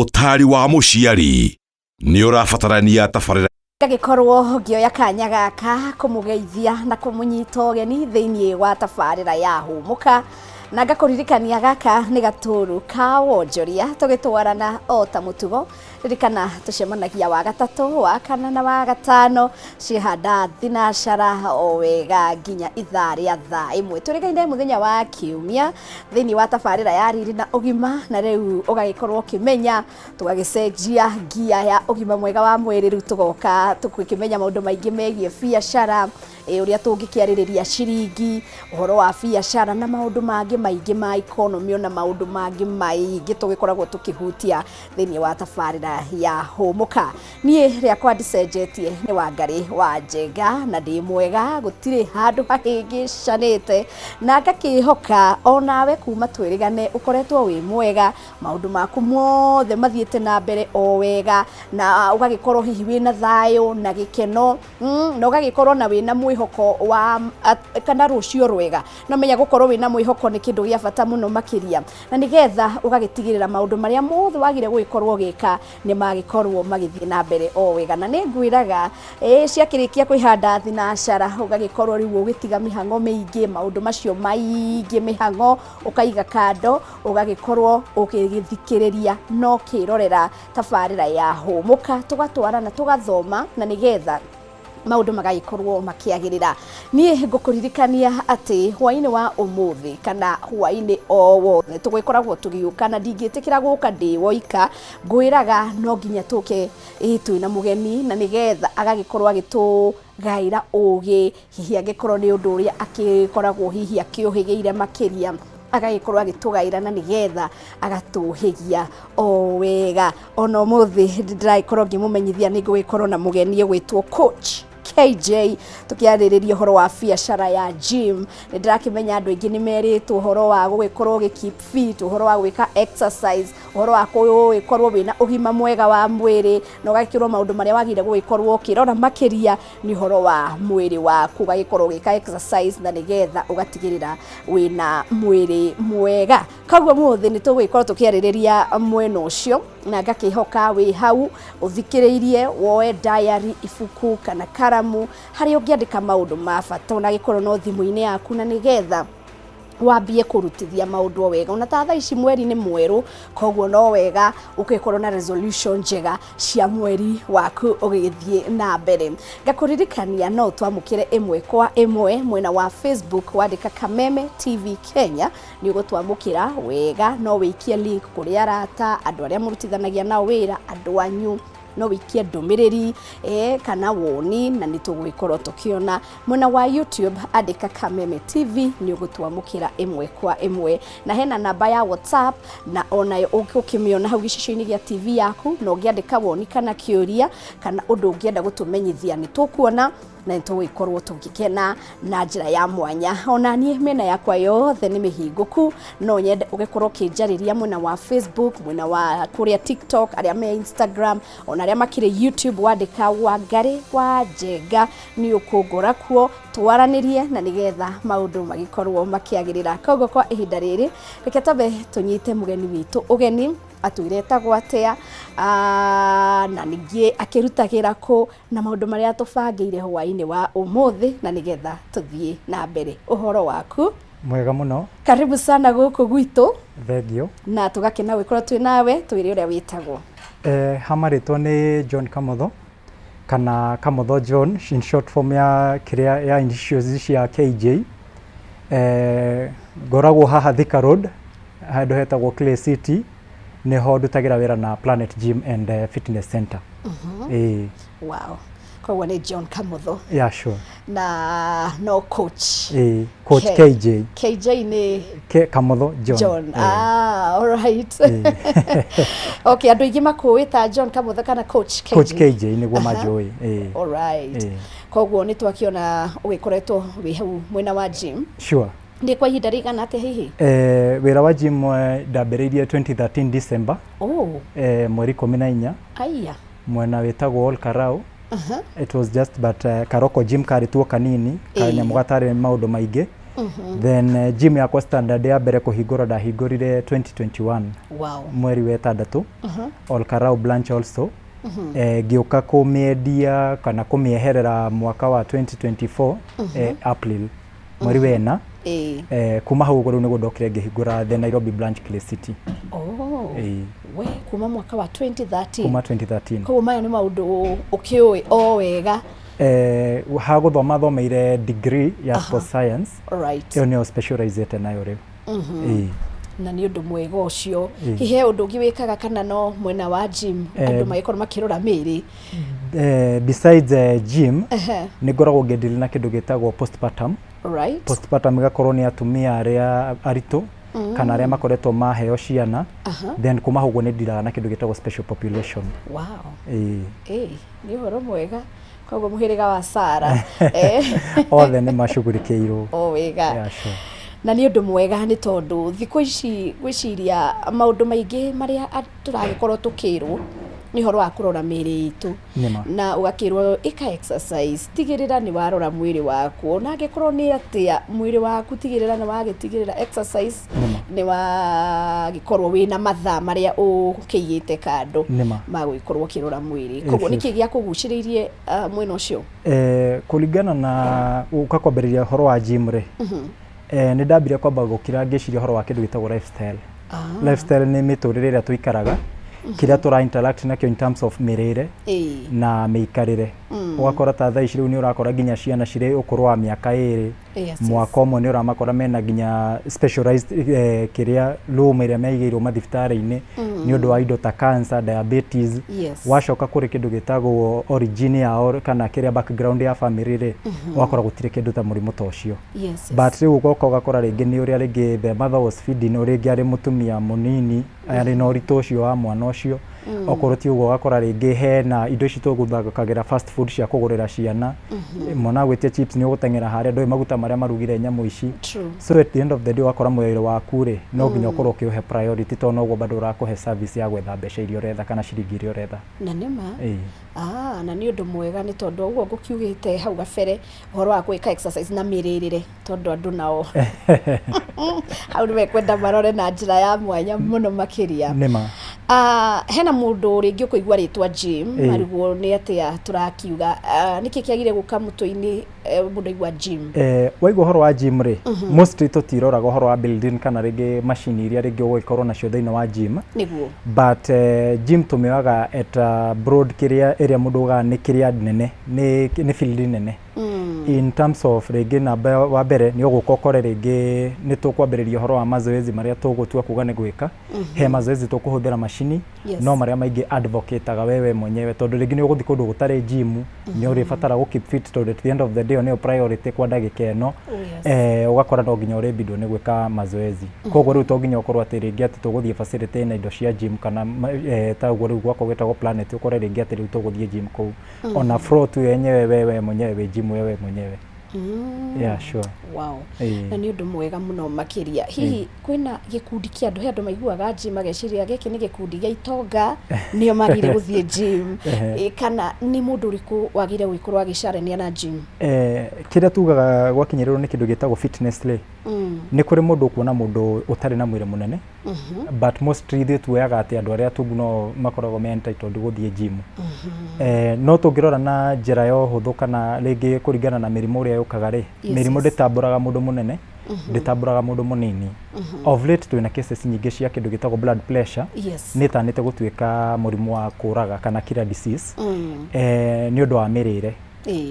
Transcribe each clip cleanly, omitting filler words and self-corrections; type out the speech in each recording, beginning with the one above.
Utari wa muciari ni urabatarania tabarira gagikorwo ngioya kanya gaka kumugeithia na kumunyita ugeni thiini wa tabarira ya humuka na ngakuririkania gaka ni gaturu ka wonjoria tugitwarana o ta mutugo ririkana tucemanagia wa gatatu wa kana na wa gatano cihanda thinacara o wega nginya ithaa ria thaa imwe turigaine muthenya wa kiumia thiini wa tabarira ya riri na ugima na riu ugagikorwo ukimenya tugagicenjia ngia ya ugima mwega wa mwiri riu tugoka tukimenya maundu maingi megie biacara uria tungikiaririria ciringi uhoro wa biacara na maundu mangi maingi ma economy na maundu mangi maingi tugikoragwo tukihutia thiini wa tabarira ya humuka nie riakwa ndicenjetie ni Wangari wa Njenga na ndi mwega gutire handu hahingicanite na ngakihoka onawe kuma twirigane ukoretwo wi mwega maundu maku mothe mathiete na mbere o wega na ugagikorwo hihi wina thayo na gikeno na ugagikorwo na wina mwihoko wa kana rucio rwega no menya gukorwo wina mwihoko ni kindu gia bata muno makiria na nigetha ugagitigirira maundu maria mothe wagire guikorwo gika ni magikorwo magithie na mbere o wega na ningwiraga ciakirikia kwihanda thinacara ugagikorwo riu ugitiga mihango miingi maundu macio maingi mihango ukaiga kando ugagikorwo ukigithikiriria no kirorera tabarira ya humuka tugatwarana tugathoma na nigetha maundu magagikorwo makiagirira nie ngukuririkania ati hwaini wa umuthi kana hwaini o wothe tugikoragwo tugiuka na ndingitikira guka ndi woika ngwiraga no nginya tuke twina mugeni na nigetha agagikorwo agitu gaira ugi hihi agikorwo ni undu uria akikoragwo hihi akiuhigeire makiria agagikorwo agitugaira na nigetha agatuhigia o wega ono muthi ndirakorwo ngimumenyithia ningikorwo na mugeni gwitwo coach KJ tukiaririria horo wa biacara ya gym ndirakimenya andu ingi nimeritwo horo wa gugikorwo keep fit horo wa gwika exercise horo wa gugikorwo wina ugima mwega wa mwiri na ugakirwo maundu maria wagire gugikorwo kirora makiria ni horo wa mwiri waku ugagikorwo gwika exercise na nigetha ugatigirira wina mwiri mwega kaguo muthi ni tugikorwo tukiaririria mweno ucio na ngakihoka wi hau uthikiriirie woe diary ifuku kana karamu hari ungiandika maundu ma bata na gikorwo no thimu-ini yaku na nigetha wambie kurutithia maundu wega ona ta thaa ici mweri ni mweru koguo no wega ukikorwo na resolution njega cia mweri waku ugithie na mbere ngakuririkania no twamukire imwe kwa imwe mwena wa Facebook wandika Kameme TV Kenya ni ugutwamukira wega no wikie link kuri arata andu aria murutithanagia na wira andu anyu no wikie ndumiriri kana woni na nitugwikorwo tukiona mwena wa YouTube andika Kameme TV ni ugutwamukira imwe kwa imwe na hena namba ya WhatsApp na onayo ukimiona hau gicicio-ini gia TV yaku no ngiandika woni kana kiuria kana undu ungienda gutumenyithia ni tukuona na nitugwikorwo tugikena na njira ya mwanya ona nie mena yakwa yothe ni mihinguku no nyende ugikorwo kinjariria mwena wa Facebook mwena wa kuria TikTok aria me Instagram ona aria makire YouTube wandika Wangari wa Njenga ni ukungura kuo twaranirie na nigetha maundu magikorwo makiagirira kogo kwa ihinda riri reke tabe tunyite mugeni witu ugeni atwireta gwatea na ningie akirutagira ku na maundu maria tubangiire hwaini wa umuthi na nigetha tuthie na mbere uhoro waku mwega muno karibu sana guku gwitu thengiu na tugakena gwikorwo twi nawe twire uria witagwo hamaritwo ni John Kamotho kana Kamotho John in short form ya kiria ya initials cia KJ ngoragwo haha Thika Road handu hetagwo Clay City neho ndutagira wira na Planet Gym and Fitness Center. Wow. Kwa ni John Kamotho. Yeah, sure. Na no coach. Coach KJ. KJ ni Kamotho John. All right. Okay, andu ingi makuita John Kamotho kana coach KJ. Coach KJ niguo majoi. All right. Koguo ni twakiona ugikoretwo wi hau mwena wa gym. Sure. Ndi kwa ihinda rigana atia hihi? Wira wa gym ndambiriirie 2013 December. Mweri 14. Aya. Mwena witagwo Ol Karau. It was just but Karoko gym karitwo kanini kanyamu gatari maundu maingi Then gym yakwa standard ya mbere kuhingura ndahingurire 2021 mweri wa 6 Olkarau branch also ngĩũka kũmĩendia kana kũmĩeherera mwaka wa 2024 April mweri wa 4 kuma hau ũguo nĩguo ndokire ngĩhingũra the Nairobi branch Clay City. We kuma mwaka wa 2013 kuma 2013 koguo maya nĩ maũndũ ũkĩũĩ o wega ha gũthoma thomeire degree ya sports science right ĩyo nĩyo specializate nayo rĩu na nĩ ũndũ mwega ũcio hihi he ũndũ ũngĩ wĩkaga kana no mwena wa gym andũ magĩkorwo makĩrora mĩĩrĩ besides gym nĩ ngoragwo ngĩdeal na kĩndũ gĩtagwo postpartum postpartum ĩgakorwo nĩ atumia arĩa aritũ kana arĩa makoretwo maheo ciana then kuma hau ũguo nĩ ndiraga na kĩndũ gĩtagwo special population. Nĩ ũhoro mwega koguo mũhĩrĩga wa Sarah othe nĩ macugurĩkĩirwo o wega na nĩ ũndũ mwega nĩ tondũ thikũ ici gwĩciria maũndũ maingĩ marĩa tũragĩkorwo tũkĩrwo nĩ ũhoro wa kũrora mĩĩrĩ itũ na ũgakĩrwo ĩka exercise tigĩrĩra nĩ warora mwĩrĩ waku na angĩkorwo nĩ atĩa mwĩrĩ waku tigĩrĩra nĩ wagĩtigĩrĩra exercise nĩ wagĩkorwo wĩna mathaa marĩa ũkĩigĩte kando ma gũgĩkorwo ũkĩrora mwĩrĩ koguo nĩkĩ gĩa kũgucĩrĩirie mwena ũcio kũringana na ũkakwambĩrĩria ũhoro wa gym rĩ nĩ ndambire kwamba gũkĩra ngĩciria ũhoro wa kĩndũ gĩtagwo lifestyle. Lifestyle nĩ mĩtũrĩre ĩrĩa tũikaraga kĩrĩa tũra interact nakĩo in terms of mĩrĩre na mĩikarĩre ũgakora ta thaa ici rĩu nĩ ũrakora nginya ciana cirĩ ũkũrũ wa mĩaka 2 mwaka ũmwe nĩ ũramakora mena nginya specialized kĩrĩa room ĩrĩa meigĩirwo mathibitarĩ-inĩ nĩ ũndũ wa indo ta cancer, diabetes wacoka kũrĩ kĩndũ gĩtagwo origin yao kana kĩrĩa background ya family rĩ ũgakora gũtirĩ kĩndũ ta mũrimũ ta ũcio but rĩu ũgoka ũgakora rĩngĩ nĩ ũrĩa rĩngĩ the mother was feeding ũrĩa rĩngĩ arĩ mũtumia mũnini arĩ na ũritũ ũcio wa mwana ũcio okorwo ti ũguo ũgakora rĩngĩ hena indo ici tũgũthagĩra fast food cia kũgũrĩra ciana mwana gwĩtia chips nĩ ũgũteng'era harĩa ndũĩ maguta marĩa marugire nyamũ ici so at the end of the day ũgakora mwĩrĩ waku rĩ no nginya ũkorwo ũkĩũhe priority tondũ noguo bado ũrakũhe service ya gwetha mbeca iria ũretha kana ciringi iria ũretha na nĩma na nĩ ũndũ mwega nĩ tondũ ũguo ngũkiugĩte hau gabere ũhoro wa gwĩka exercise na mĩrĩrĩre tondũ andũ nao hau nĩ mekwenda marore na njĩra ya mwanya mũno makĩria hena mũndũ rĩngĩ ũkũigua rĩtwa gym mariguo nĩ atĩa tũrakiuga nĩkĩ kĩagire gũka mũtwe-inĩ mũndũ aigua gym waigua ũhoro wa gym rĩ mostly tũtiroraga ũhoro wa building kana rĩngĩ macini iria rĩngĩ ũgũgĩkorwo nacio thĩinĩ wa gym nĩguo but gym tũmĩoyaga at broad ĩrĩa mũndũ augaga nĩ kĩrĩa nene nĩ field nene in terms of rĩngĩ namba wa mbere nĩ ũgũka ũkore rĩngĩ nĩ tũkwambĩrĩria ũhoro wa mazoezi marĩa tũgũtua kuga nĩ gwĩka he mazoezi tũkũhũthĩra macini no marĩa maingĩ advocateaga wewe mwenyewe tondũ rĩngĩ nĩ ũgũthiĩ kũndũ gũtarĩ gym nĩ ũrĩbatara gũ keep fit tondũ at the end of the day nĩyo priority kwa ndagĩka ĩno ũgakora no nginya ũrĩbindwo nĩ gwĩka mazoezi koguo rĩu to nginya ũkorwo atĩ rĩngĩ atĩ tũgũthiĩ facility na indo cia gym kana ta ũguo rĩu gwakwa gwĩtagwo Planet ũkore rĩngĩ atĩ rĩu tũgũthiĩ gym kũu ona floor tu yenyewe wewe mwenyewe wĩ gym wewe mwenyewe sure na nĩ ũndũ mwega mũno makĩria hihi kwĩna gĩkundi kĩa andũ he andũ maiguaga gym mageciria gĩkĩ nĩ gĩkundi gĩa itonga nĩo magĩrĩire gũthiĩ gym kana nĩ mũndũ ũrĩkũ wagĩrĩire gũkorwo agĩcarania na gym kĩrĩa tugaga gwakinyĩrĩrwo nĩ kĩndũ gĩtagwo fitness lay nĩ kũrĩ mũndũ kuona mũndũ ũtarĩ na mwĩrĩ mũnene but mostly ithuĩ tuoyaga atĩ andũ arĩa tungu no makoragwo me entitled gũthiĩ gym no tũngĩrora na njĩra ya ũhũthũ kana rĩngĩ kũringana na mĩrimũ ũrĩa yũkaga rĩ mĩrimũ ndĩtambũraga mũndũ mũnene ndĩtambũraga mũndũ mũnini of late twĩna cases nyingĩ cia kĩndũ gĩtagwo blood pressure nĩ ĩtanĩte gũtuĩka mũrimũ wa kũraga kana killer disease nĩ ũndũ wa mĩrĩre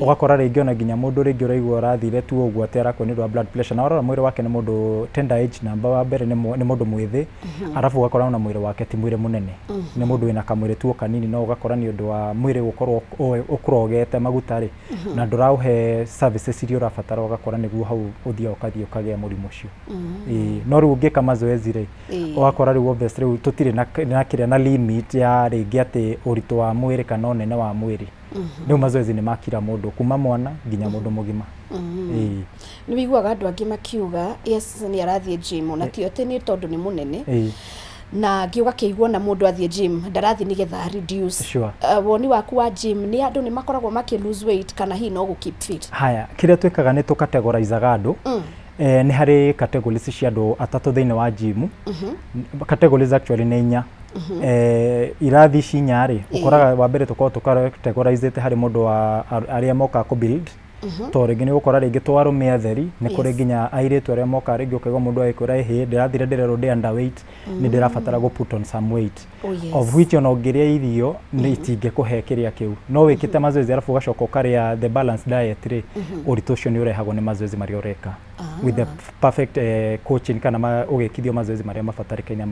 ũgakora rĩngĩ ona nginya mũndũ rĩngĩ ũraigua ũrathire tu ũguo atĩ arakwo nĩ ũndũ wa blood pressure na warora mwĩrĩ wake nĩ mũndũ tender age number wa mbere nĩ mũndũ mwĩthĩ arabu ũgakora ona mwĩrĩ wake ti mwĩrĩ mũnene nĩ mũndũ wĩna kamwĩrĩ tu kanini no ũgakora nĩ ũndũ wa mwĩrĩ gũkorwo ũkũrogete maguta rĩ na ndũraũhe services iria ũrabatara ũgakora nĩguo hau ũthiaga ũkathiĩ ũkagĩa mũrimũ ũcio no rĩu ũngĩka mazoezi rĩ ũgakora rĩu obviously rĩu tũtirĩ na kĩrĩa na limit ya rĩngĩ atĩ ũritũ wa mwĩrĩ kana ũnene wa mwĩrĩ nĩ mazoezi nĩ makira mũndũ kuma mwana nginya mũndũ mũgima nĩ wiguaga andũ angĩ makiuga yes nĩ arathiĩ gym na ti atĩ nĩ tondũ nĩ mũnene na ngiuga kĩiguo na mũndũ athiĩ gym ndarathiĩ nĩgetha reduce woni waku wa gym nĩ andũ nĩ makoragwo makĩ lose weight kana hihi no gũ keep fit haya kĩrĩa twĩkaga nĩ tũkategorizaga andũ nĩ harĩ categories cia andũ atatũ thĩinĩ wa gym. Categories actually nĩ 4. Irathi ici 4 rĩ ũkoraga wa mbere tũkoragwo tũkategorize harĩ mũndũ wa arĩa moka ku build to rĩngĩ nĩ gũkora rĩngĩ to arũme atheri nĩ kũrĩ nginya airĩtu arĩa moka rĩngĩ ũkaigua mũndũ agĩkwĩra hĩ ndĩrathire ndĩrerwo ndĩ underweight nĩ ndĩrabatara gũ put on some weight of which ona ũngĩrĩa irio nĩ itingĩkũhe kĩrĩa kĩu no wĩkĩte mazoezi arabu ũgacoka ũkarĩa the balanced diet rĩ ũritũ ũcio nĩ ũrehagwo nĩ mazoezi marĩa ũreka with the perfect coaching kana ũgĩkithio mazoezi marĩa mabatarĩkaine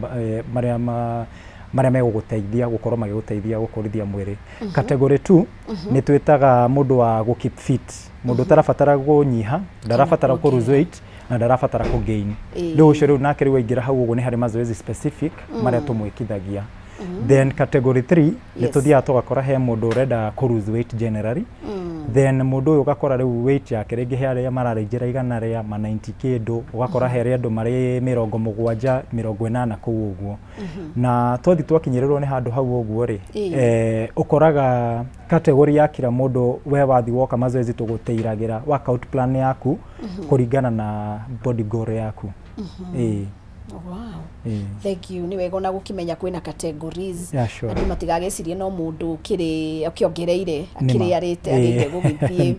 marĩa megũgũteithia gũkorwo magĩgũteithia gũkũrithia mwĩrĩ. Category 2 nĩ twĩtaga mũndũ wa gũ keep fit, mũndũ ũtarabatara kũnyiha, ndarabatara kũ lose weight na ndarabatara kũ gain. Rĩu ũcio rĩu nake rĩu aingĩra hau ũguo nĩ harĩ mazoezi specific marĩa tũmwĩkithagia. Then category 3 nĩ tũthiaga tũgakora he mũndũ ũrenda kũ lose weight generally. Then mũndũ ũyũ ũgakora rĩu weight yake rĩngĩ he arĩa mararĩnjĩra 100 rĩa 90 kĩndũ ũgakora he arĩa andũ marĩ 70 80 kũu ũguo na twathi twakinyĩrĩrwo nĩ handũ hau ũguo rĩ ũkoraga category ya kila mũndũ we wathi woka mazoezi tũgũteiragĩra workout plan yaku kũringana na body goal yaku. Wow. Thank you. Ni wega ona gukimenya kwina categories. Sure. Andũ matigagecirie no mundu kiri okiongereire akiri arite agire gugithie.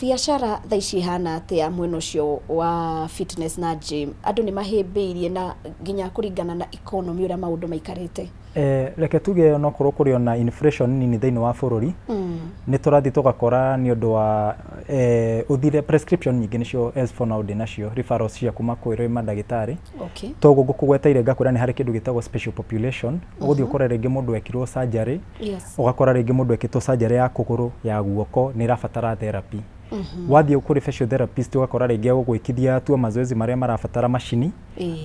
Biacara tha ici hana atia mwena ucio wa fitness na gym. Andũ ni mahĩmbĩirie na nginya kũringana na economy ura maundu maikarite. Reke tuge no korwo kuri ona inflation nini thĩinĩ wa bũrũri nĩ tũrathi tũgakora nĩ ũndũ wa uthire prescription nyingĩ nĩcio as4 now nacio referrals cia kuma kwĩ mandagĩtarĩ. Togo ngũkũgweteire ngakwĩra nĩ harĩ kĩndũ gĩtagwo special population ũgũthiĩ ũkore rĩngĩ mũndũ ekirwo surgery ũgakora rĩngĩ mũndũ ekĩtwo surgery ya kũgũrũ ya guoko nĩ ĩrabatara therapy. Wathiĩ kũrĩ physiotherapist ũgakora rĩngĩ agũgwĩkithia tu mazoezi marĩa marabatara macini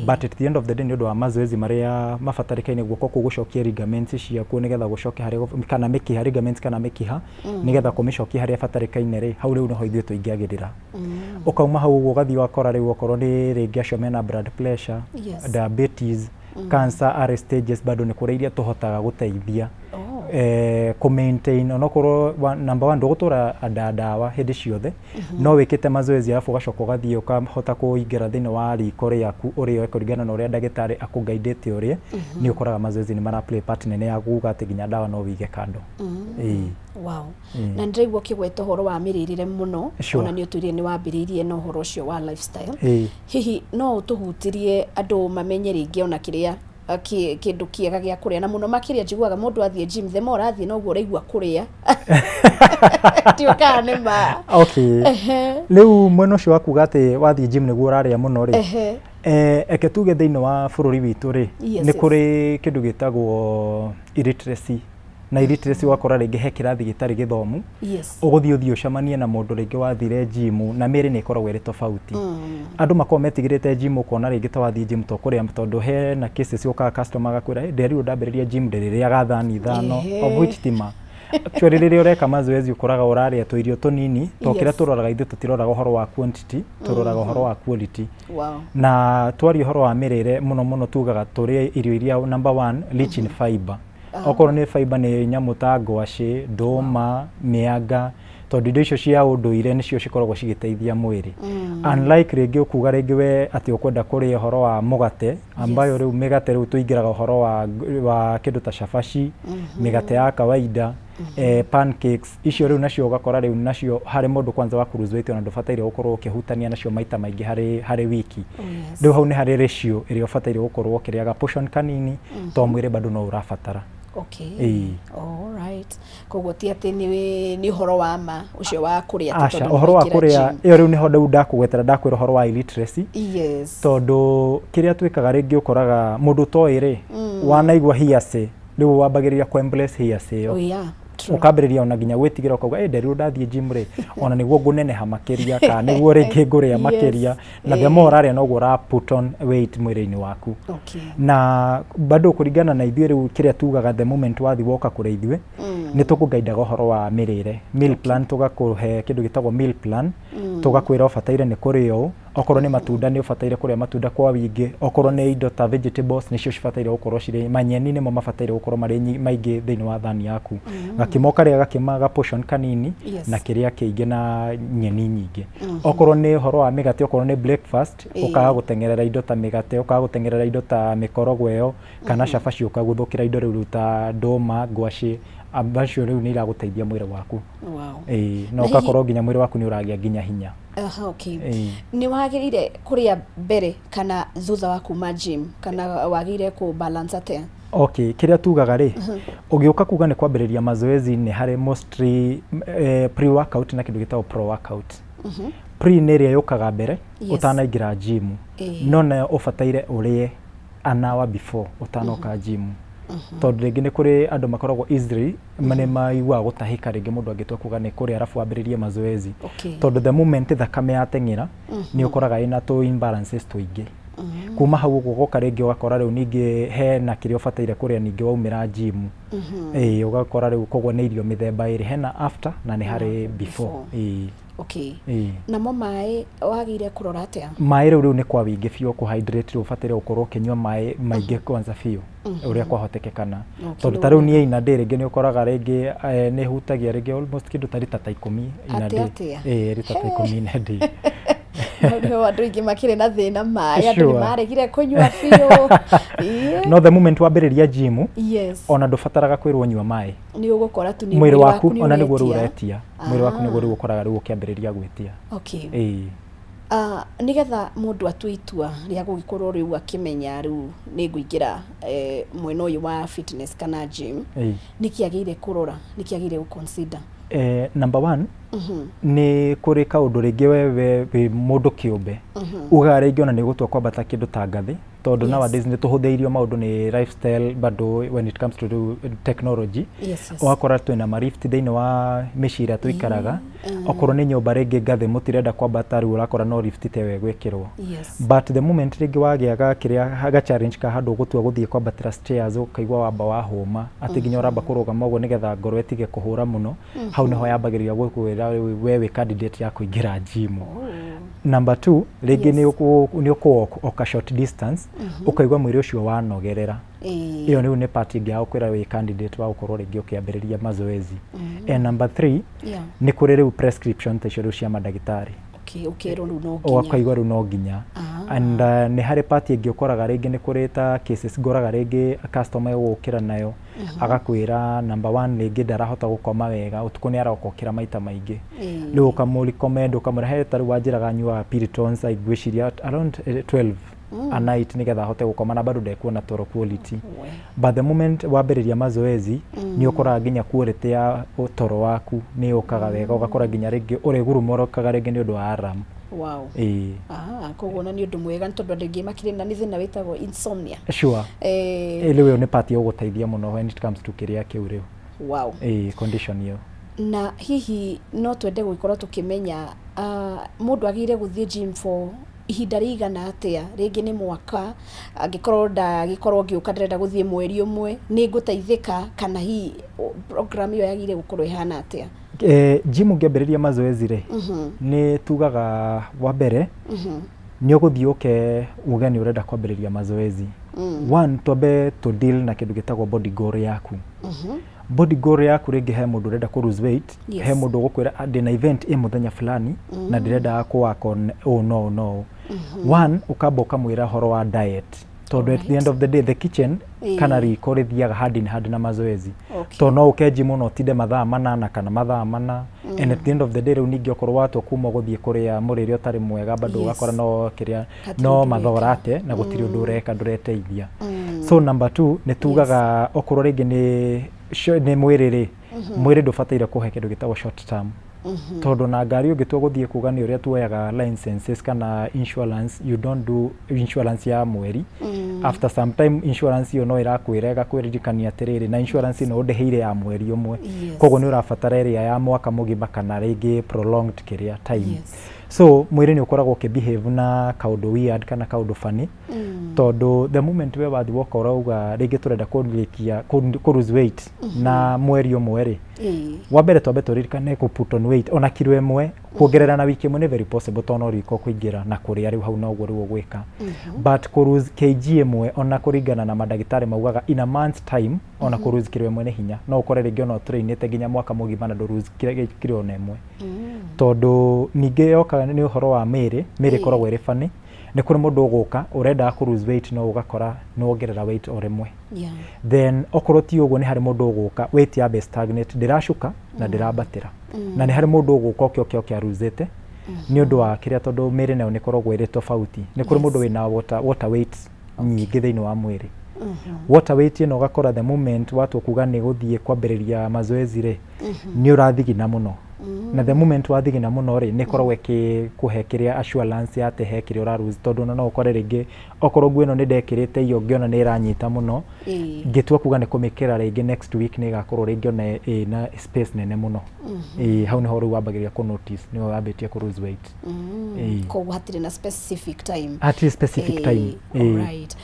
but at the end of the day nĩ ũndũ wa mazoezi marĩa mabatarĩkaine guoko kũu gũcokia ligaments ciaku nĩgetha gũcokia harĩ kana mĩkiha ligaments kana mĩkiha nĩgetha kũmĩcokia harĩa batarĩkaine rĩ hau rĩu nĩho ithuĩ tũingĩagĩrĩra. Ũkauma hau ũguo ũgathiĩ wakora rĩu okorwo nĩ rĩngĩ acio mena blood pressure diabetes cancer are stages bado nĩ kũrĩ iria tũhotaga gũteithia ku maintain onokorwo number 1 ndũgũtũra ndawa hĩndĩ ciothe no wĩkĩte mazoezi arabu ũgacoka ũgathiĩ ũkahota kũingĩra thĩinĩ wa riko rĩaku ũrĩa kũringana na ũrĩa ndagĩtarĩ akũgaidĩte ũrĩa nĩ ũkoraga mazoezi nĩ mara play part nene ya kuga atĩ nginya ndawa no wige kando. Wow. Na ndĩraigua ũkĩgweta ũhoro wa mĩrĩrĩre mũno ona nĩ ũtwĩrire nĩ wambĩrĩirie na ũhoro ũcio wa lifestyle. Hihi no ũtũhutirie andũ mamenye rĩngĩ ona kĩrĩa kĩndũ kĩega gĩa kũrĩa na mũno makĩria njiguaga mũndũ athiĩ gym the more athiĩ noguo ũraigua kũrĩa tioka nĩ ma. Okay. Rĩu mwena ũcio wa kuga atĩ wathiĩ gym nĩguo ũrarĩa mũno rĩ eke tuge thĩinĩ wa bũrũri witũ rĩ nĩ kũrĩ kĩndũ gĩtagwo illiteracy na illiteracy wakora rĩngĩ he kĩrathi gĩtarĩ gĩthomu ũgũthiĩ ũthiĩ ũcemanie na mũndũ rĩngĩ wathire gym na mĩrĩ nĩ ĩkoragwo ĩrĩ tofauti. Andũ makoragwo metigĩrĩte gym ũkona rĩngĩ ta wathiĩ gym to kũrĩa tondũ he na cases ũkaga customer agakwĩra ndĩrĩu ndambĩrĩria gym ndĩrĩrĩaga thani 5 of which tima actually rĩrĩa ũreka mazoezi ũkoraga ũrarĩa tũirio tũnini to kĩrĩa tũroraga ithuĩ tũtiroraga ũhoro wa quantity tũroraga ũhoro wa quality. Na twaria ũhoro wa mĩrĩre mũno mũno tugaga tũrĩa irio iria number 1 rich in fiber. Okorwo nĩ fiber nĩ nyamũ ta ngwacĩ, ndũma, mĩanga tondũ indo icio cia ũndũire nĩcio cikoragwo cigĩteithia mwĩrĩ. Unlike rĩngĩ ũkuga rĩngĩ we atĩ ũkwenda kũrĩa ũhoro wa mũgate ambayo rĩu mĩgate rĩu tũingĩraga ũhoro wa kĩndũ ta cabaci mĩgate ya kawaida pancakes icio rĩu nacio ũgakora rĩu nacio harĩ mũndũ kwanza wa lose weight ona ndũbataire gũkorwo ũkĩhutania nacio maita maingĩ harĩ wiki. Rĩu hau nĩ harĩ ratio ĩrĩa ũbataire gũkorwo ũkĩrĩaga portion kanini to mwĩrĩ bado no ũrabatara. All right. Koguo ti atĩ nĩ ũhoro wa ma ũcio wa kũrĩa tondũ ũhoro wa kũrĩa ĩyo rĩu nĩho ndau ndakũgwetera ndakwĩra ũhoro wa illiteracy. Tondũ kĩrĩa twĩkaga rĩngĩ ũkoraga mũndũ toĩ rĩ wanaigua hearsay rĩu wambagĩrĩria ku embrace hearsay ĩyo ukambĩrĩria ona nginya gwĩtigĩra ukauga ndĩrĩu ndathiĩ gym rĩ ona nĩguo ngũneneha makĩria kana nĩguo rĩngĩ ngũrĩa makĩria na the more ũrarĩa noguo ũra put on weight mwĩrĩ-inĩ waku. Na bado kũringana na ithuĩ rĩu kĩrĩa tugaga the moment wathi woka kũrĩa ithuĩ nĩ tũkũgaidaga ũhoro wa mĩrĩre meal plan tũgakũhe kĩndũ gĩtagwo meal plan tũgakwĩra ũbataire nĩ kũrĩa ũũ okorwo ni matunda ni ubataire kuria matunda kwa wingi, okorwo ni indo ta vegetables nicio cibataire gukorwo cire manyeni nimo mabataire gukorwo mari maingi thiini wa thani yaku. Gakimo karia gakimaga portion kanini na kiria kiingi na nyeni nyingi. Okorwo ni horo wa migate, okorwo ni breakfast ukaga gutengerera indo ta migate, ukaga gutengerera indo ta mikorogo iyo kana cabaci ukaguthukira indo riu ta ndoma, ngwaci, ambacio riu ni iraguteithia mwiri waku. No ukakorwo nginya mwiri waku ni uragia nginya hinya. Okay. Ni wagirire kuria mbere kana thutha wa kuma gym kana wagire ku balance atia? Okay, kiria tugaga ri ugiuka kuga ni kwambiriria mazoezi ni hari mostly pre-workout na kindu gitagwo pro-workout. Pre ni ria yukaga mbere utanaingira gym. No na ubataire urie an hour before utanoka gym. Tondu ringi ni kuri andu makoragwo easily mane maigua gutahika ringi mundu agitua kuga ni kuri arafu ambiririe mazoezi. Tondu the moment thakame yateng'era ni ukoraga ina to imbalances twingi. Kuma hau ugoka ringi ugakora riu ningi he na kiria ubataire kuria ningi waumira gym. Ugakora riu kogwo ni irio mithemba iri, hena after na ni hari before. Okay. Namo mai wagire kurora atia? Mai riu ni kwa wingi biu ku hydrate ubataire gukorwo kinywa mai maingi kwanza biu uria kwahotekekana. Tondu ta riu ni ina day ringi ni ukoraga ringi ni hutagia ringi almost kindu ta lita 10 ina day. Lita 10 ina day. Ndio andu ingi makire na thina mai andu ni maregire kunywa biu. No the moment wambiriria gym ona ndubataraga kwirwo nyua mai, ni ugukora tu ni mwiri waku ona niguo uretia, mwiri waku niguo riu ukoraga riu ukiambiriria gwitia. Okay. Nigetha mundu atuitua ria gugikorwo riu akimenya riu ni nguingira mwena uyu wa fitness kana gym, nikiagire kurora, nikiagire guconsider? Number 1 ni kuri kaundu ringi we mundu kiumbe uga ringi ona ni gutua kwambata kindu ta ngathi, tondu nowadays ni tuhutheirio maundu ni lifestyle bado when it comes to technology. Wakora twina marift thiini wa micira tuikaraga, okorwo ni nyumba ringi ngathi mutirenda kwambata riu urakora no lift tewe gwikirwo. But the moment ringi wagiaga kiria ga challenge ka handu gutua guthie kwambatira stairs ukaigwa wamba wa homa ati nginya uramba kurugama uguo nigetha ngoro itige kuhura muno, hau niho yambagiriria gukwira wewe candidate ya kuingira gym. Number 2 ringi ni uku oka short distance ukaigwa mwiri ucio wanogerera. Iyo ni part ingi ya ukwira we candidate wa ukorwo ringi ukiambiriria mazoezi. Number 3 ni kuri riu prescription tecirio cia madagitari. Ukero riu no nginya ukaigwa riu no nginya. And ni hari part ingi ukoraga ringi ni kuri ta cases ngoraga ringi customer gukira nayo agakwira number 1 ringi ndarahota gukoma wega, utuko ni arokokira maita maingi. Riu ukamuri recommend ukamurahe taru wajiraga nyua Piritons aigwiciria around 12 a night nigetha hote gukoma na bado ndekuona toro quality. But the moment wambiriria mazoezi ni ukora nginya quality ya toro waku ni ukaga wega, ugakora nginya ringi uri gurumorokaga ringi ni undu wa alarm. Kogwo ni undu mwega tondu andu aingi makire na ni thina witagwo insomnia. Riu ni part ya guteithia muno when it comes to kiria kiu riu. Condition yo. Na hihi no twende gukorwo tukimenya mundu agire guthie gym for ihinda rigana atia, ringi ni mwaka, angikorwo ndagikorwo ngiuka ndirenda guthie mweri umwe, ni nguteithika kana hi program iyo yagire gukorwo ihana atia? Gym ngiambiriria mazoezi ri ni tugaga wa mbere ni uguthie uge ni urenda kwambiriria mazoezi. One, twambe to deal na kindu gitagwo body goal yaku. Body goal yaku ringi he mundu urenda ku lose weight, he mundu gukwira ndina event muthenya fulani na ndirenda kuwork on no. One, ukamba ukamwira horo wa diet, tondu at the end of the day the kitchen kana riko rithiaga hand na mazoezi. To no ukeji muno tinde mathaa manana kana mathaa mana, and at the end of the day riu ningi okorwo watu kuma guthie kuria murire utari mwega bado ugakora no kiria no mathorate na gutiri undu ureka ndureteithia. So number 2 ni tugaga okorwo ringi ni mwiriri mwiri ndubataire kuhe kindu gitagwo short term. Tondu na ngari ungitua guthie kuga ni uria tuoyaga licenses kana insurance, you don't do insurance ya mweri. After some time insurance yo no irakwira igakwiririkania atiriri na insurance no ndeheire ya mweri umwe, koguo ni urabatara area ya mwaka mugima kana ringi prolonged kiria time. so mwiri ni ukoragwo ukibehave na kaundu weird kana kaundu funny tondu the moment we wathi woka urauga ringi turenda kurikia ku lose weight na mweri umwe ri wa mbere twambe turirikane ku put on weight ona kilo imwe kuongerera na wiki imwe ni very possible tono riko kuingira na kuria riu hau na uguo riu gwika but ku lose kg imwe ona kuringana na madagitari maugaga in a month time ona ku lose kilo imwe ni hinya no ukore ringi ona trainite ginya mwaka mugima na lose kilo na imwe tondu ningi yoka ni uhoro wa miri koragwo iri funny ni kuri mundu uguka urenda ku lose weight no ugakora no ongerera weight o rimwe then okorwo ti uguo ni hari mundu uguka weight ya be stagnate ndiracuka na ndirabatira na ni hari mundu uguka okyo aruzete ni undu wa kiria tondu miri nayo ni koragwo iri tofauti ni kuri mundu wina water weight nyingi thiini wa mwiri water weight ino ugakora the moment watu kuga ni guthie kwambiriria mazoezi ri ni urathigina muno na the moment wathigina muno ri ni koragwo kuhe kiria assurance ate he kiria uraruzi tondu no ukore ringi okorwo nguo ino ni ndekirite iyo ngiona ni iranyita muno ngitua kuga ni kumikira ringi next week ni gakorwo ringi ona na space nene muno hau ni ho riu wambagiria ku notice ni wambitie ku lose weight ko hatire na specific time right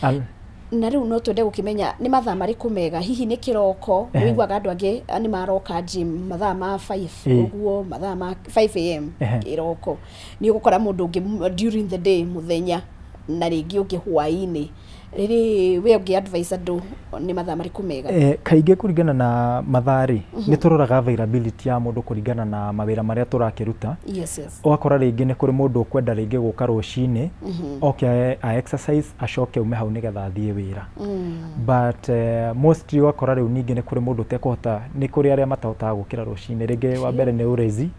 na riu no twende gukimenya ni mathaa mariku mega hihi ni kiroko wiguaga andu angi ni maroka gym mathaa ma 5 uguo mathaa ma 5 am kiroko ni ugukora mundu ungi during the day muthenya na ringi ungi hwaini riri we ungi advise andu ni mathaa mariku mega kaingi kuringana na mathari ni turoraga availability ya mundu kuringana na mawira maria turakiruta wakora ringi ni kuri mundu kwenda ringi guka rucini okay a exercise acoke ume hau nigetha thie wira but mostly wakora riu ningi ni kuri mundu tekuhota ni kuri aria matahotaga gukira rucini ringi wa mbere ni urezi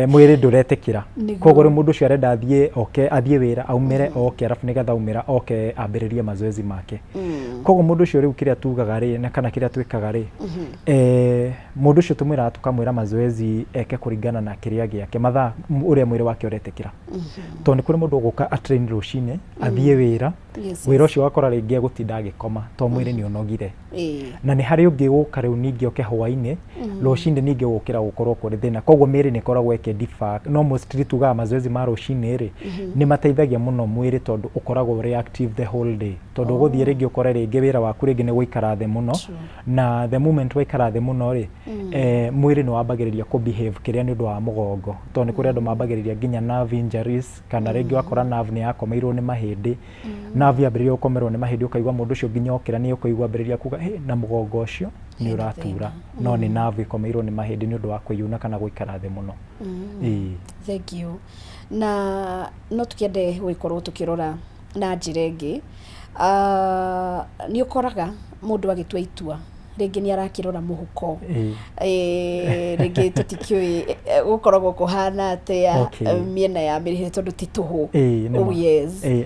mwiri nduretekira koguo ri mundu cio arenda athie athie wira aumire arafu nigetha umira ambiririe mazoezi make koguo mundu cio riu kiria tugaga ri na kana kiria twikaga ri mundu cio tumwira tukamwira mazoezi eke kuringana na kiria giake mathaa uria mwiri wake uretekira to ni kuri mundu guka a train rucine athie wira wira ucio wakora ringi gutinda agikoma to mwiri ni unogire na ni hari ungi guka riu ningi hwaini rucine ningi gukira gukorwo kuri thina koguo miri ni koragwo eke differ no mostly tugaga mazoezi ma rucine ri ni mateithagia muno mwiri tondu ukoragwo reactive the whole day tondu guthie ringi ukore ringi wira waku ringi ni guikara the muno na the moment waikara the muno ri mwiri ni wambagiriria ku behave kiria ni undu wa mugongo tondu ni kuri andu mambagiriria nginya nerve injuries kana ringi wakora nerve ni yakomeirwo ni mahindi nerve yambiriria gukomerwo ni mahindi ukaigwa mundu ucio nginya okira ni ukuigwa ambiriria kuga na mugongo ucio ni uratura no ni nerve ikomeirwo ni mahindi ni undu wa kuyuna kana guikara the muno thank you na no tukiende gwikorwo tukirora na njirenge ni ukoraga mundu agitua itua ringi ni arakirora muhuko ringi tutikiui gukoragwo kuhana atia miena ya mirihe tondu tituhu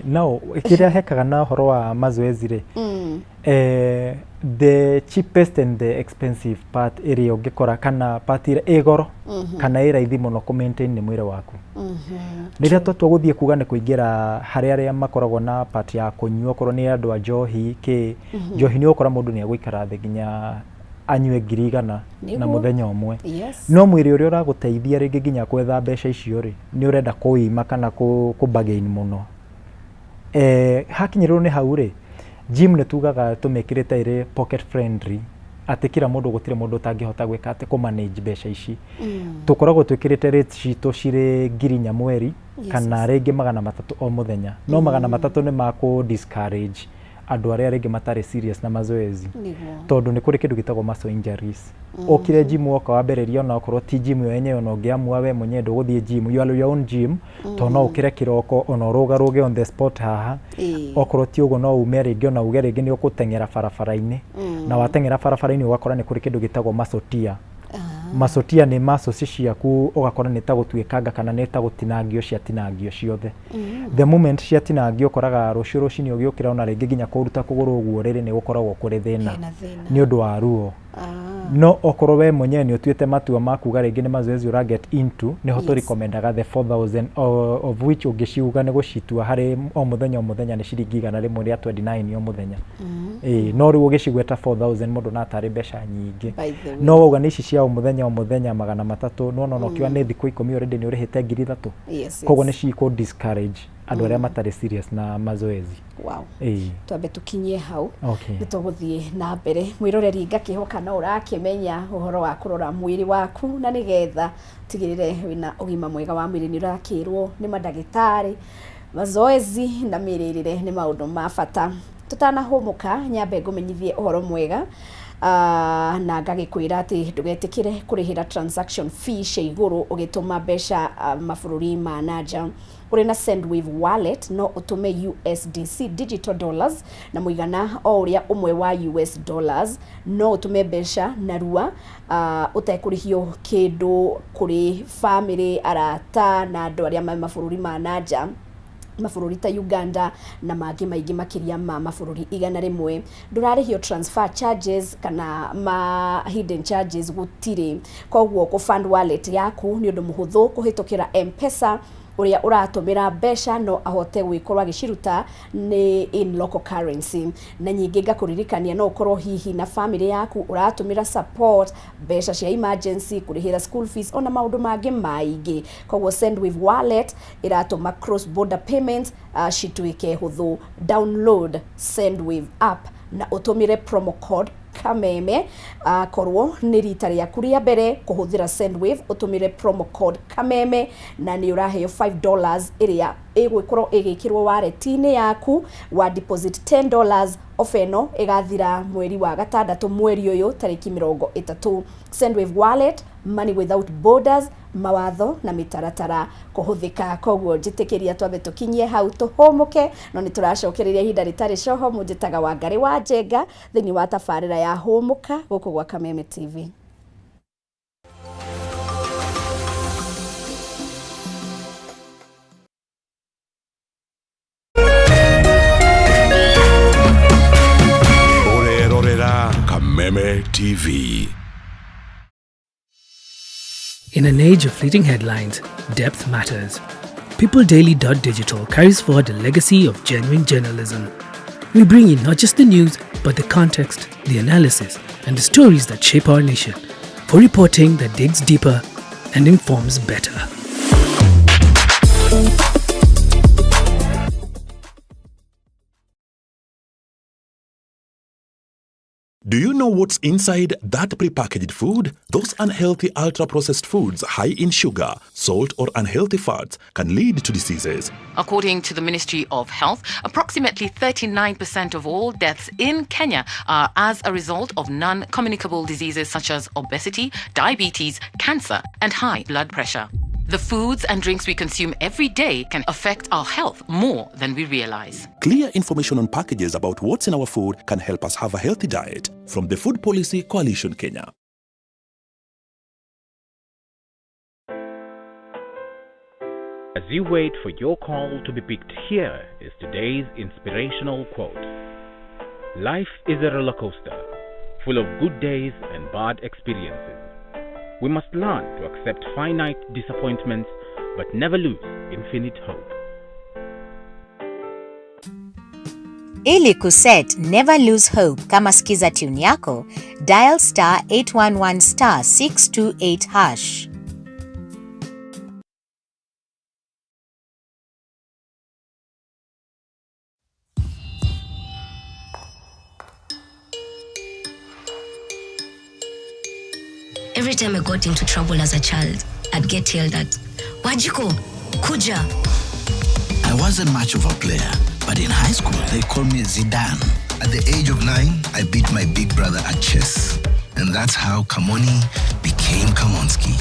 no kiria hekaga na horo wa mazoezi ri the cheapest and the expensive part area ungikora kana part ira igoro kana ira ithi muno ku maintain ni mwire waku riria twa guthie kuga ni kuingira hari aria makoragwo na part ya kunyua korwo ni andu a njohi njohi ni ukora mundu ni aguikara the ginya anywe ngirigana na muthenya umwe no mwiri uria uraguteithia ringi ginya kwetha mbeca icio ri ni urenda kuima kana ku bargain muno hakinyirwo ni hau ri gym ne tugaga tumekirite ire pocket friendly ati kira mundu gutire mundu tangihota gwika ati ku manage mbeca ici tukoragwo twikirite rates citu cire ngirinya mweri kana ringi 300 o muthenya no 300 ni maku discourage andu aria ringi matari serious na mazoezi tondu ni kuri kindu gitagwo muscle injuries okire gym woka wamberiria ona okorwo ti gym yo yenyewe no ngiamua we mwenye ndo guthie gym you are your own gym to no ukire kiroko ona rugaruge on the spot haha okorwo ti ugo no ume ringi ona uge ringi ni ukutengera barabara-ini na watengera barabara-ini ugakora ni kuri kindu gitagwo muscle tear masotia ni muscles ciaku ugakora ni ta gutwikanga kana ni ta gutinangio ciatinangio ciothe the moment ciatinangio koraga rucio rucini ugiukira ona ringi ginya kuruta kuguru uguo riri ni gukoragwo kuri thina ni undu wa ruo no okorwo we mwenyewe ni utuite matua maku garingi ni mazoezi ura get into ni ho to recommendaga the 4000 of which ungiciuga ni gucitua hari o muthenya ni ciringi 129 o muthenya no riu ugicigweta 4000 mundu na atari besha nyingi no wauga ni ici cia o muthenya 300 no kiwa ni thiku 10 already ni urihite 3000 koguo ni ciku discourage andu aria matari serious na mazoezi. Wow. Twambe tukinyie hau nituguthie na mbere mwiroreri ngakihoka no urakimenya uhoro wa kurora mwiri waku na nigetha tigirire wina ugima mwega wa mwiri ni urakirwo ni madagitari mazoezi na miririre ni maundu ma bata. Tutanahumuka nyambe ngumenyithie uhoro mwega na ngagikwira ati ndugetikire kurihira transaction fee cia iguru ugituma besha mabururi ma nanja. Uri na Sendwave wallet no utume USDC digital dollars na muigana o uria umwe wa US dollars no utume besha narua utekurihio kindu kuri family arata na andu aria mabururi ma nanja mabururi ta Uganda na mangĩ maingĩ makiria ma mabururi 100 ndurarihio transfer charges kana hidden charges gutire koguo ku fund wallet yaku ni undu muhuthu kuhitukira M-Pesa uria uratumira besha no ahote gwikorwa giciruta ni in local currency na nyingi ngakuririkania no ukorwo hihi na family yaku uratumira support besha cia emergency kurihira school fees ona maundu mangi maingi koguo Sendwave wallet iratuma cross border payments cituike huthu. Download Sendwave app na utumire promo code kameme korwo ni rita rĩaku rĩa mbere kuhuthira Sendwave utumire promo code kameme na ni uraheo $5 iria igwikorwo igikirwo wallet-ini yaku wa deposit $10 ofeno igathira mweri wa gatandatu mweri uyu tariki 30. Sendwave wallet, money without borders, mawatho na mitaratara kuhuthika. Koguo njitikiria twambe tukinyie hau tuhumuke no ni turacokereria ihinda ritari coho. Munjitaga Wangari wa Njenga thini wa tabarira ya humuka guku gwa Kameme TV. Kameme TV. In an age of fleeting headlines, depth matters. PeopleDaily.digital carries forward a legacy of genuine journalism. We bring in not just the news, but the context, the analysis, and the stories that shape our nation, for reporting that digs deeper and informs better. Do you know what's inside that prepackaged food? Those unhealthy ultra-processed foods high in sugar, salt, or unhealthy fats can lead to diseases. According to the Ministry of Health, approximately 39% of all deaths in Kenya are as a result of non-communicable diseases such as obesity, diabetes, cancer, and high blood pressure. The foods and drinks we consume every day can affect our health more than we realize. Clear information on packages about what's in our food can help us have a healthy diet. From the Food Policy Coalition Kenya. As you wait for your call to be picked, here is today's inspirational quote. Life is a roller coaster, full of good days and bad experiences. We must learn to accept finite disappointments, but never lose infinite hope. Ili kuset never lose hope kama skiza tune yako, dial *811 *628#. Every time I got into trouble as a child, I'd get yelled at. Wajiko, kuja. I wasn't much of a player, but in high school, they called me Zidane. At the age of 9, I beat my big brother at chess. And that's how Kamoni became Kamonski.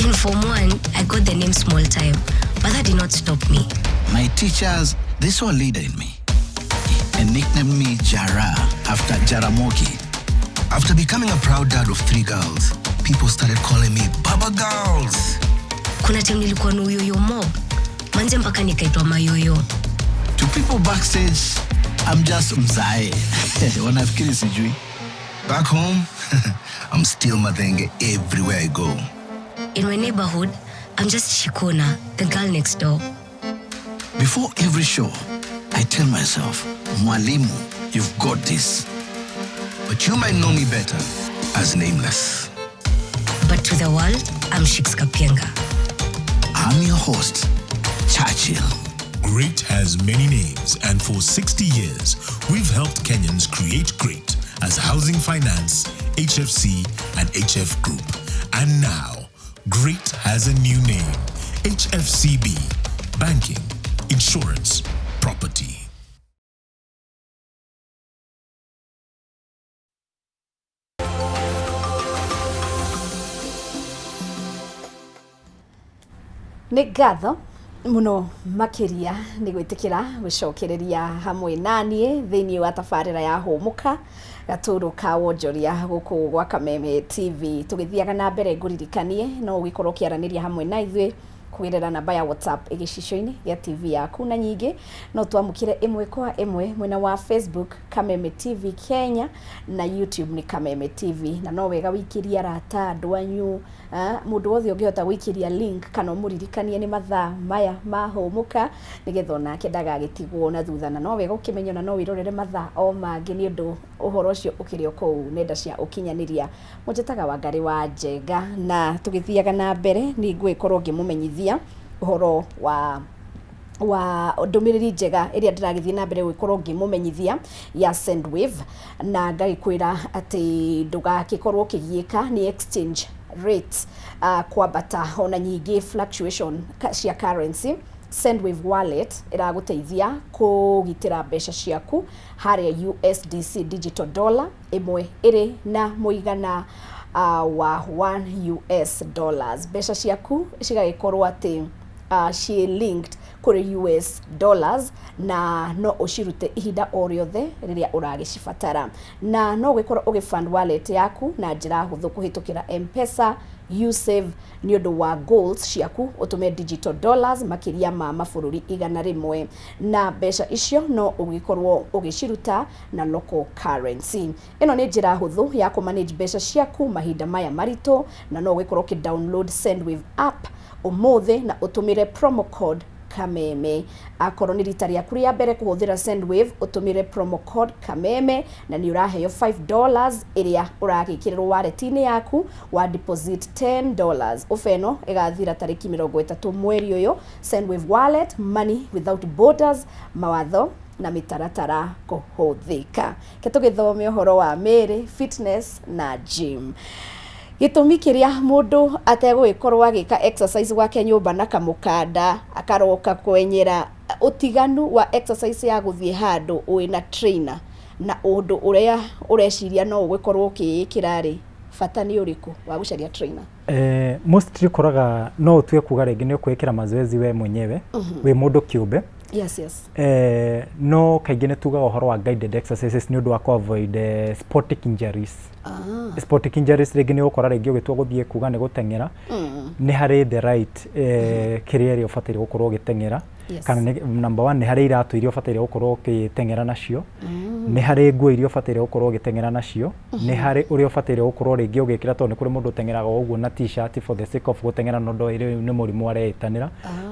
In Form 1, I got the name Small Time, but that did not stop me. My teachers, they saw a leader in me and nicknamed me Jara after Jaramogi. After becoming a proud dad of 3 girls, people started calling me Baba Girls. Kuna time nilikuwa na uyoyo mob, manze mpaka nikaitwa mayoyo. To people backstage, I'm just mzae. Wanafikiri sijui. Back home, I'm still Madenge everywhere I go. In my neighborhood, I'm just Shikona, the girl next door. Before every show, I tell myself, Mwalimu, you've got this. But you might know me better as Nameless. But to the world, I'm Shix Kapienga. I'm your host, Churchill. Great has many names, and for 60 years, we've helped Kenyans create great as Housing Finance, HFC, and HF Group. And now, great has a new name, HFCB, Banking, Insurance, Property. Nĩ ngatho muno makiria nĩ gwĩtĩkĩra gũcokereria hamwe naniĩ thĩinĩ wa tabarĩra ya Hũmũka Gatũrũ ka Wonjoria gũkũ gwa Kameme TV. Tũgĩthiaga na mbere ngũririkanie no ũgĩkorwo ũkĩaranĩria hamwe na ithuĩ kũgerera namba ya WhatsApp ĩgĩcicio-inĩ ya TV yaku, na nyingĩ no twamũkĩre ĩmwe kwa ĩmwe mwena wa Facebook Kameme TV Kenya na YouTube nĩ Kameme TV, na no wega wĩkĩria arata andũ anyu, mũndũ wothe ũngĩhota gwĩkĩria link kana mũririkanie nĩ mathaa maya ma Hũmũka nĩgetha onake ndagagĩtigwo na thutha, na no wega ũkĩmenya na no wĩrorere mathaa o mangĩ nĩ ũndũ ũhoro ũcio ũkĩrĩ o kũu nenda cia ũkinyanĩria. Mũnjĩtaga Wangari wa Njenga, na tũgĩthiaga na mbere nĩ ngwĩkorwo ngĩmũmenyithia ũhoro wa ndũmĩrĩri njega ĩrĩa ndĩragĩthiĩ na mbere gwĩkorwo ngĩmũmenyithia ya Sendwave, na ngagĩkwĩra atĩ ndũgagĩkorwo ũkĩgiĩka nĩ exchange rates kwambata ona nyingĩ fluctuation cia currency. Sendwave wallet ĩragũteithia kũgitĩra mbeca ciaku harĩa USDC digital dollar ĩmwe ĩrĩ na mũigana wa 1 US dollars. Mbeca ciaku cigagĩkorwo atĩ ciĩ linked kũrĩ US dollars na no ũcirute ihinda o rĩothe rĩrĩa ũragĩcibatara, na no ũgĩkorwo ũgĩfund wallet yaku na njĩra hũthũ kũhĩtũkĩra M-Pesa, USave nĩ ũndũ wa goals ciaku ũtũme digital dollars makĩria ma mabũrũri 100, na mbeca icio no ũgĩkorwo ũgĩciruta na local currency. Ĩno nĩ njĩra hũthũ ya kũmanage mbeca ciaku mahinda maya maritũ, na no ũgĩkorwo ũkĩdownload Sendwave app ũmũthĩ na ũtũmĩre promo code Kameme. Akorwo nĩ rita rĩaku rĩa mbere kũhũthĩra Sendwave, ũtũmĩre promo code Kameme na nĩ ũraheo $5 ĩrĩa ũragĩkĩrĩrwo wallet-inĩ yaku wa deposit $10. Ofa ĩno ĩgathira tarĩki 30 mweri ũyũ. Sendwave wallet, money without borders, mawatho na mĩtaratara kũhũthĩka. Ketũgĩthome ũhoro wa mĩĩrĩ, fitness na gym. Gĩtũmi kĩrĩa mũndũ ategũgĩkorwo agĩka exercise gwake nyũmba na kamũkanda akaroka kwenyera, ũtiganu wa exercise ya gũthiĩ handũ wĩna trainer na ũndũ ũrĩa ũreciria no ũgĩkorwo ũkĩĩkĩra rĩ, bata nĩ ũrĩkũ wa gũcaria trainer? Mostly koraga no ũtue kuga rĩngĩ nĩ ũkwĩkĩra mazoezi we mwenyewe wĩ mũndũ kĩũmbe. Yes, yes. No kaingĩ nĩ tugaga ũhoro wa guided exercises nĩ ũndũ wa avoid sportic injuries. Sportic injuries rĩngĩ nĩ ũgũkora rĩngĩ ũgĩtua gũthiĩ kuga nĩ gũteng'era, nĩ harĩ the right kĩrĩa ĩrĩa ũbataire gũkorwo ũgĩteng'era, kana number 1 nĩ harĩ iratũ iria ũbataire gũkorwo ũgĩteng'era nacio, nĩ harĩ nguo iria ũbataire gũkorwo ũgĩteng'era nacio, nĩ harĩ ũrĩa ũbataire gũkorwo rĩngĩ ũgĩkĩra, tondũ nĩ kũrĩ mũndũ ũteng'eraga ũguo na t-shirt for the sake of gũteng'era no ndoĩ nĩ mũrimũ areĩtanĩra,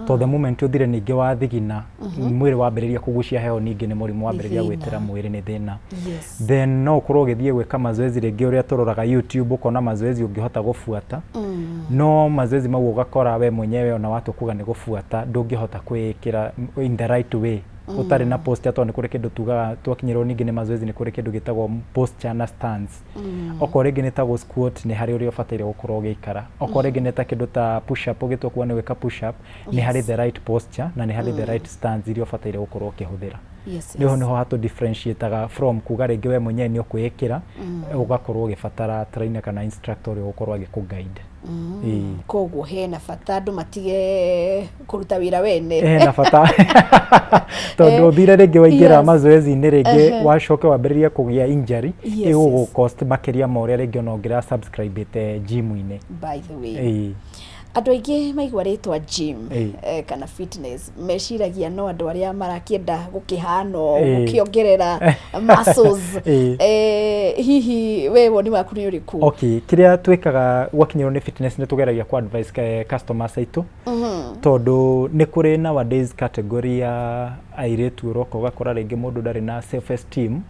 tondũ the moment ũthire ningĩ wa thigina mwĩrĩ wambĩrĩria kũgucia heho ningĩ nĩ mũrimũ wambĩrĩria gwĩtĩra mwĩrĩ nĩ thĩna. Then no ũkorwo ũgĩthiĩ gwĩka mazoezi rĩngĩ ũrĩa tũroraga YouTube, ũkona mazoezi ũngĩhota gũbuata, no mazoezi mau ũgakora we mwenyewe ona watu kuga nĩ gũbuata ndũngĩhota kwĩkĩra in the right way, utarĩ na posture, tondũ nĩ kũrĩ kĩndũ tugaga twakinyĩrwo ningĩ nĩ mazoezi, nĩ kũrĩ kĩndũ gĩtagwo posture na stance. Okorwo rĩngĩ nĩ ta squat nĩ harĩ ũrĩa ũbataire gũkorwo ũgĩikara, okorwo rĩngĩ nĩ ta kĩndũ ta push up ũgĩtua kuga nĩ gwĩka push up, nĩ harĩ the right posture na nĩ harĩ the right stance iria ũbataire gũkorwo ũkĩhũthĩra. Niho hatũ differentiateaga from kuga rĩngĩ we mwenyewe nĩ ũkwĩĩkĩra, ũgakorwo ũgĩbatara trainer kana instructor ũrĩa ũgũkorwo agĩkũguide. Koguo hena bata andũ matige kũruta wĩra wene. Hena bata tondũ ũthire rĩngĩ waingĩra mazoezi-inĩ rĩngĩ wacoke wambĩrĩria kũgĩa injury, ĩgũgũ cost makĩria ma ũrĩa rĩngĩ ona ũngĩra subscribe gym-inĩ. By the way, Andũ aingĩ maigua rĩtwa gym kana fitness meciragia no andũ arĩa marakĩenda gũkĩhana gũkĩongerera muscles. Hihi we woni waku nĩ ũrĩkũ? Okay, kĩrĩa twĩkaga gwakinyĩrwo nĩ fitness nĩ tũgeragia ku advice customers aitũ tondũ nĩ kũrĩ nowadays category ya airĩtu ũroka ũgakora rĩngĩ mũndũ ndarĩ na self esteem,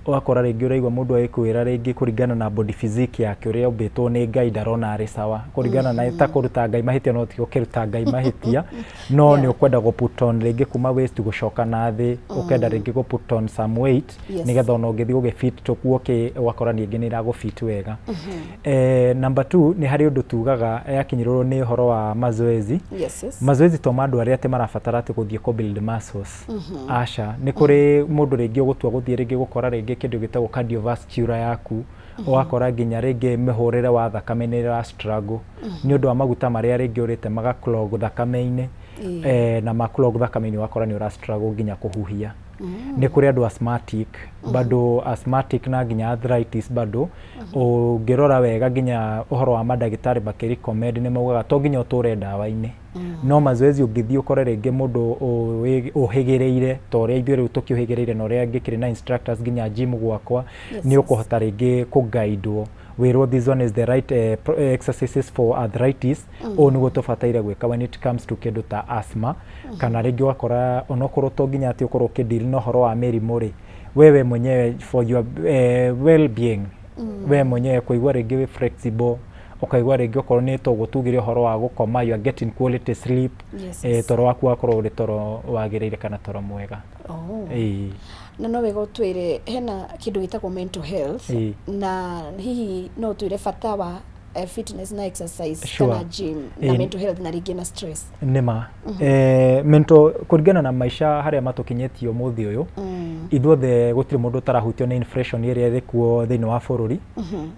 ũgakora rĩngĩ ũraigua mũndũ agĩkwĩra rĩngĩ kũringana na body physique yake ũrĩa ũmbĩtwo nĩ Ngai ndarona arĩ sawa, kũringana na ta kũruta Ngai mahĩtia no ti ũkĩruta Ngai mahĩtia, no nĩ ũkwenda gũ put on rĩngĩ kuma waist gũcoka na thĩ, ũkenda rĩngĩ gũ put on some weight nĩgetha ona ũngĩthiĩ ũgĩfit tũkuo ũgakora ningĩ nĩ iragũfit wega. Number 2 nĩ harĩ ũndũ tugaga yakinyĩrĩrwo nĩ ũhoro wa mazoezi. Mazoezi to andũ arĩa atĩ marabatara atĩ gũthiĩ kũ build muscles. Aca nĩ kũrĩ mũndũ rĩngĩ ũgũtua gũthiĩ rĩngĩ gũkora rĩngĩ kĩndũ gĩtagwo cardiovascular yaku, ũgakora nginya rĩngĩ mĩhũrĩre wa thakame nĩ ĩra struggle nĩ ũndũ wa maguta marĩa rĩngĩ ũrĩte maga clog thakame-inĩ, na ma clog thakame-inĩ ũgakora nĩ ũra struggle nginya kũhuhia. Nĩ kũrĩ andũ asthmatic, bado asthmatic na nginya arthritis bado ũngĩrora wega nginya ũhoro wa mandagĩtarĩ bakĩrecommend nĩ maugaga to nginya ũtũre ndawa-inĩ, no mazoezi ũngĩthiĩ ũkore rĩngĩ mũndũ ũhĩgĩrĩire ta ũrĩa ithuĩ rĩu tũkĩũhĩgĩrĩire na ũrĩa ngĩkĩrĩ na instructors nginya gym gwakwa, nĩ ũkũhota rĩngĩ kũguidwo wĩrwo this one is the right exercises for arthritis. Ũũ nĩguo tũbataire gwĩka when it comes to kĩndũ ta asthma, kana rĩngĩ ũgakora onokorwo to nginya atĩ ũkorwo ũkĩdeal na ũhoro wa mĩrimũ rĩ, wewe mwenyewe for your well being, we mwenyewe kũigua rĩngĩ wĩ flexible, ũkaigua rĩngĩ okorwo nĩ tũgũtugĩre ũhoro wa gũkoma, you are getting quality sleep, toro waku wakorwo ũrĩ toro wagĩrĩire kana toro mwega. Na no wega ũtwĩre hena kĩndũ gĩtagwo mental health, na hihi no ũtwĩre bata wa fitness na exercise kana gym na mental health na rĩngĩ na stress. Nĩma mental kũringana na maica harĩa matũkinyĩtio mũthĩ ũyũ, ithuothe gũtirĩ mũndũ ũtarahutio nĩ inflation ĩrĩa ĩrĩ kuo thĩinĩ wa bũrũri,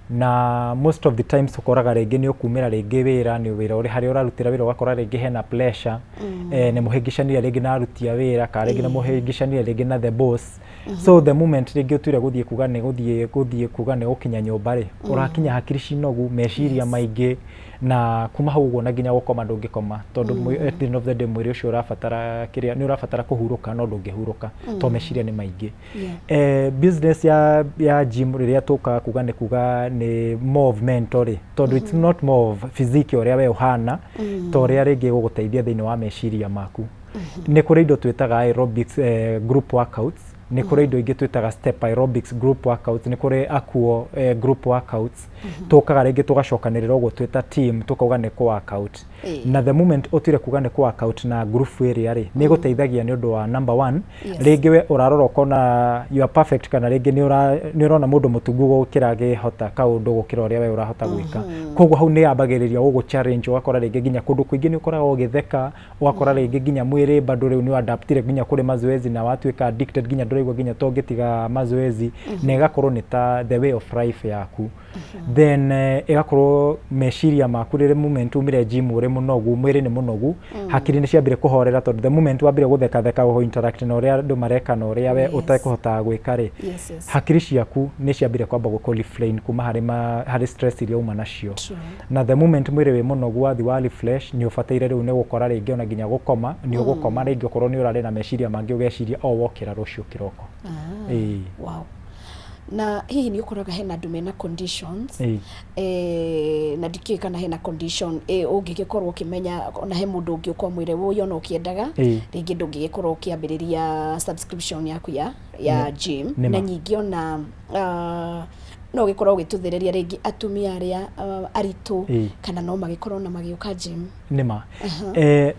na most of the times ũkoraga rĩngĩ nĩ ũkumĩra rĩngĩ wĩra, nĩ wĩra ũrĩ harĩa ũrarutĩra wĩra ũgakora rĩngĩ hena pressure, nĩ mũhĩngĩcanire rĩngĩ na aruti a wĩra, kana rĩngĩ nĩ mũhĩngĩcanire rĩngĩ na the boss. So the moment rĩngĩ ũtuire gũthiĩ kuga nĩ gũthiĩ kuga nĩ gũkinya nyũmba rĩ, ũrakinya hakiri cinogu, meciria maingĩ, na kuma hau ũguo na nginya gũkoma ndũngĩkoma tondũ at the end of the day mwĩrĩ ũcio ũrabatara kĩrĩa, nĩ ũrabatara kũhurũka no ndũngĩhurũka to meciria nĩ maingĩ. Business ya gym rĩrĩa tũkaga kuga nĩ kuga nĩ more of mental rĩ, tondũ it's not more of physique ũrĩa we ũhana, to ũrĩa rĩngĩ gũgũteithia thĩinĩ wa meciria maku. Nĩ kũrĩ indo twĩtaga aerobics group workouts, nĩ kũrĩ indo ingĩ twĩtaga step aerobics group workouts, nĩ kũrĩ akuo group workouts, tũkaga rĩngĩ tũgacokanĩrĩra ũguo twĩta team tũkauga nĩ workout. Na the moment ũtuire kuga nĩ workout na group area rĩ, nĩ gũteithagia nĩ ũndũ wa number 1, rĩngĩ we ũrarora ũkona you are perfect, kana rĩngĩ nĩ ũrona mũndũ mũtungu gũkĩra gĩhota kaũndũ gũkĩra ũrĩa we ũrahota gwĩka. Koguo hau nĩ yambagĩrĩria gũgũ challenge, ũgakora rĩngĩ nginya kũndũ kũingĩ nĩ ũkoraga ũgĩtheka, ũgakora rĩngĩ nginya mwĩrĩ bado rĩu nĩ adaptire nginya kũrĩ mazoezi na watuĩka addicted nginya ndũraigua nginya to ngĩtiga mazoezi, na ĩgakorwo nĩ ta the way of life yaku. Then ĩgakorwo meciria maku rĩrĩ moment umire gym ũrĩ mũnogu, mwĩrĩ nĩ mũnogu, hakiri nĩ ciambire kũhorera tondũ the moment wambire gũtheka gũ interact na ũrĩa andũ mareka na ũrĩa we ũtakũhota gwĩka rĩ, hakiri ciaku nĩ ciambire kwamba gũkũ refrain kuma harĩ stress iria uma nacio. Na the moment mwĩrĩ wĩ mũnogu wathi wa refresh, nĩ ũbataire rĩu nĩ gũkora rĩngĩ ona nginya gũkoma, nĩ ũgũkoma rĩngĩ okorwo nĩ ũrarĩ na meciria mangĩ ũgeciria o wokĩra rũciũ kĩroko. Wow. Na hihi nĩ ũkoraga hena andũ mena conditions, na ndikĩũĩ kana hena condition ũngĩgĩkorwo ũkĩmenya ona he mũndũ ũngĩ ũkorwo mwĩre ũyũ ona ũkĩendaga, rĩngĩ ndũngĩgĩkorwo ũkĩambĩrĩria subscription yaku ya gym, na nyingĩ ona no ũgĩkorwo ũgĩtũthĩrĩria rĩngĩ atumia arĩa aritũ, kana no magĩkorwo na magĩũka gym. Nĩma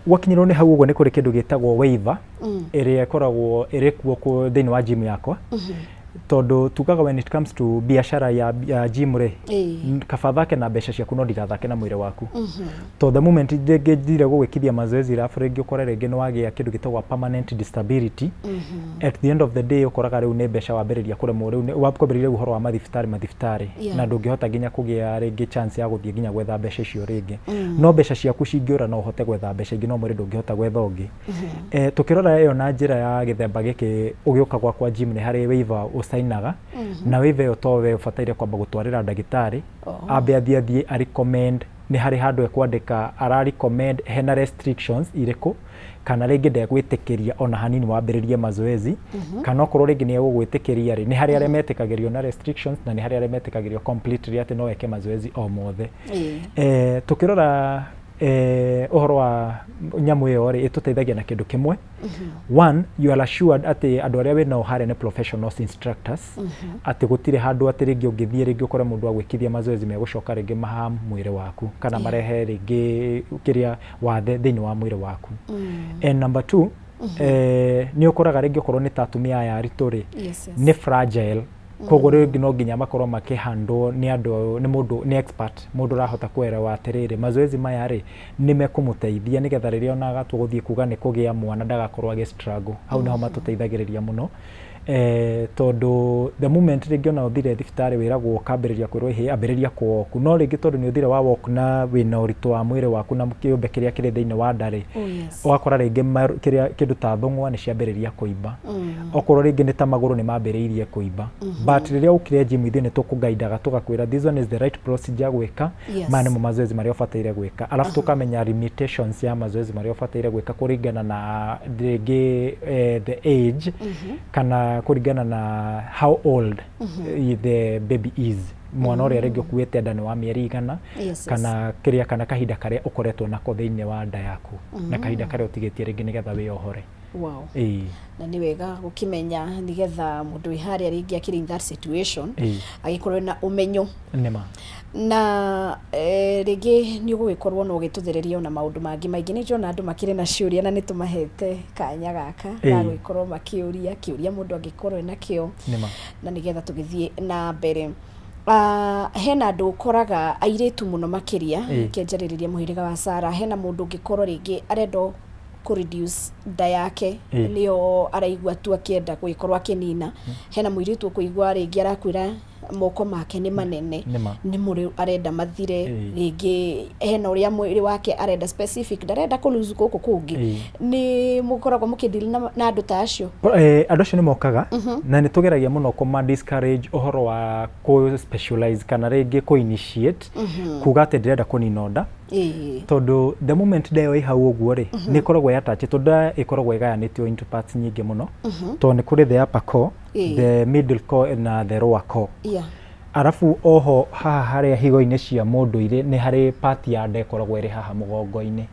gwakinyĩrwo nĩ hau ũguo nĩ kũrĩ kĩndũ gĩtagwo waiver ĩrĩa ĩkoragwo ĩrĩ kuo thĩinĩ wa gym yakwa, tondũ tugaga when it comes to biashara ya gym rĩ, kaba thake na mbeca ciaku no ndigathake na mwĩrĩ waku. To the moment rĩngĩ thire gũgĩkithia mazoezi rafu rĩngĩ ũkore rĩngĩ nĩ wagĩa kĩndũ gĩtagwo permanent disability, at the end of the day ũkoraga rĩu nĩ mbeca wambĩrĩria kũremwo, rĩu wakwambĩrĩria ũhoro wa mathibitarĩ, na ndũngĩhota nginya kũgĩa rĩngĩ chance ya gũthiĩ nginya gwetha mbeca icio rĩngĩ. No mbeca ciaku cingĩũra no ũhote gwetha mbeca ingĩ, no mwĩrĩ ndũngĩhota gwetha ũngĩ. Tũkĩrora ĩyo na njĩra ya gĩthemba gĩkĩ, ũgĩũka gwakwa gym nĩ harĩ waiver ũsainaga, na waiver ĩyo to we ũbataire kwamba gũtwarĩra ndagĩtarĩ, ambe athiĩ a recommend nĩ harĩ handũ ekwandĩka ara recommend hena restrictions irĩkũ kana rĩngĩ ndegwĩtĩkĩria ona hanini wambĩrĩrie mazoezi kana okorwo rĩngĩ nĩ egũgwĩtĩkĩria rĩ nĩ harĩ arĩa metĩkagĩrio na restrictions na nĩ harĩ arĩa metĩkagĩrio completely atĩ no weke mazoezi o mothe. Tukĩrora ũhoro wa nyamũ ĩyo rĩ ĩtũteithagia na kĩndũ kĩmwe. One, you are assured atĩ andũ arĩa wĩnao harĩa nĩ professionals instructors atĩ gũtirĩ handũ atĩ rĩngĩ ũngĩthiĩ rĩngĩ ũkore mũndũ agwĩkithia mazoezi megũcoka rĩngĩ maha mwĩrĩ waku kana marehe rĩngĩ kĩrĩa wathe thĩinĩ wa mwĩrĩ waku. And number two, nĩ ũkoraga rĩngĩ okorwo nĩ ta atumia aya aritũ rĩ nĩ fragile, koguo rĩngĩ no nginya makorwo makĩhandwo nĩ andũ nĩ mũndũ nĩ expert mũndũ arahota kwĩrewa atĩrĩrĩ mazoezi maya rĩ nĩ mekũmũteithia nĩgetha rĩrĩa ona agatwo gũthiĩ kuga nĩ kũgĩa mwana ndagakorwo struggle. Hau nĩho matũteithagĩrĩria mũno. Tondũ the moment rĩngĩ ona ũthire thibitarĩ wĩragwo ũkambĩrĩria kwĩrwo hĩ ambĩrĩria kũwoku no rĩngĩ tondũ nĩ ũthire wa walk na wĩna ũritũ wa mwĩrĩ waku na kĩũmbe kĩrĩa kĩrĩ thĩinĩ wa ndarĩ ũgakora rĩngĩ kĩndũ ta thũng'wa nĩ ciambĩrĩria kũimba, okorwo rĩngĩ nĩ ta magũrũ nĩ mambĩrĩirie kũimba. But rĩrĩa ũkire gym ithuĩ nĩ tũkũguidaga tũgakwĩra this one is the right procedure gwĩka, maya nĩmo mazoezi marĩa ũbataire gwĩka, alafu tũkamenya limitations ya mazoezi marĩa ũbataire gwĩka kũringana na rĩngĩ the age kana kũringana na how old the baby is, mwana ũrĩa rĩngĩ ũkuĩte nda nĩ wa mĩeri igana kana kĩrĩa kana kahinda karĩa ũkoretwo nako thĩinĩ wa nda yaku na kahinda karĩa ũtigĩtie rĩngĩ nĩgetha wĩyohore. Wow. Na nĩ wega gũkĩmenya nĩgetha mũndũ harĩa rĩngĩ akĩrĩ in that situation agĩkorwo na ũmenyo. Nĩma. Na rĩngĩ nĩ ũgũgĩkorwo no ũgĩtũthereria ona maũndũ mangĩ maingĩ. Nĩ njona andũ makĩrĩ na ciũria na nĩ tũmahete kanya gaka ga gũgĩkorwo makĩũria kĩũria mũndũ angĩkorwo nakĩo na nĩgetha tũgĩthiĩ na mbere. Hena andũ ũkoraga airĩtu mũno makĩria kĩanjarĩrĩria mũhĩrĩga wa Sarah, hena mũndũ ũngĩkorwo rĩngĩ arenda reduce nda yake nĩyo araigua tu akĩenda gũgĩkorwo akĩnina. Hena mũirĩtu ũkũigua rĩngĩ arakwĩra moko make nĩ manene nĩ mũrĩ arenda mathire, rĩngĩ hena ũrĩa mwĩrĩ wake arenda specific ndarenda kũluzu gũkũ kũngĩ. Nĩ mũkoragwo mũkĩdeal na andũ ta acio? Andũ acio nĩ mokaga na nĩ tũgeragia mũno kũma discourage ũhoro wa kũ specialize kana rĩngĩ kũ initiate kuga atĩ ndĩrenda kũnina nda. Tondũ the moment nda ĩyo ĩ hau ũguo rĩ nĩ ĩkoragwo yatachi tondũ nda ĩkoragwo ĩgayanĩtio into parts nyingĩ mũno, tondũ nĩ kũrĩ the upper core, the middle core na the lower core. Arafu oho haha harĩa higo-inĩ cia mũndũ irĩ nĩ harĩ part ya nda ĩkoragwo ĩrĩ haha mũgongo-inĩ.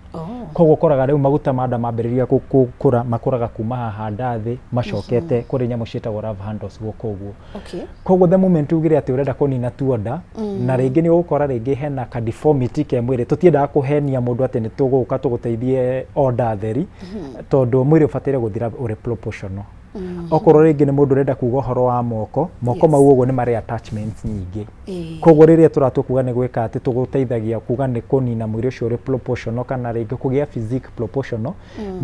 Koguo ũkoraga rĩu maguta ma nda mambĩrĩria gũkũra makũraga kuma haha nda thĩ macokete kũrĩ nyamũ ciĩtagwo love handles gũkũ ũguo. Koguo the moment ugire atĩ ũrenda kũnina tu nda na rĩngĩ nĩ ũgũkora rĩngĩ hena ka deformity ke mwĩrĩ, tũtiendaga kũhenia mũndũ atĩ nĩ tũgũka tũgũteithie o nda theri, tondũ mwĩrĩ ũbataire gũthira ũrĩ proportional. Okorwo rĩngĩ nĩ mũndũ ũrenda kuga ũhoro wa moko mau ũguo nĩ marĩ attachments nyingĩ. Koguo rĩrĩa tũratua kuga nĩ gwĩka atĩ tũgũteithagia kuga nĩ kũnina mwĩrĩ ũcio ũrĩ proportional kana rĩngĩ kũgĩa physique proportional,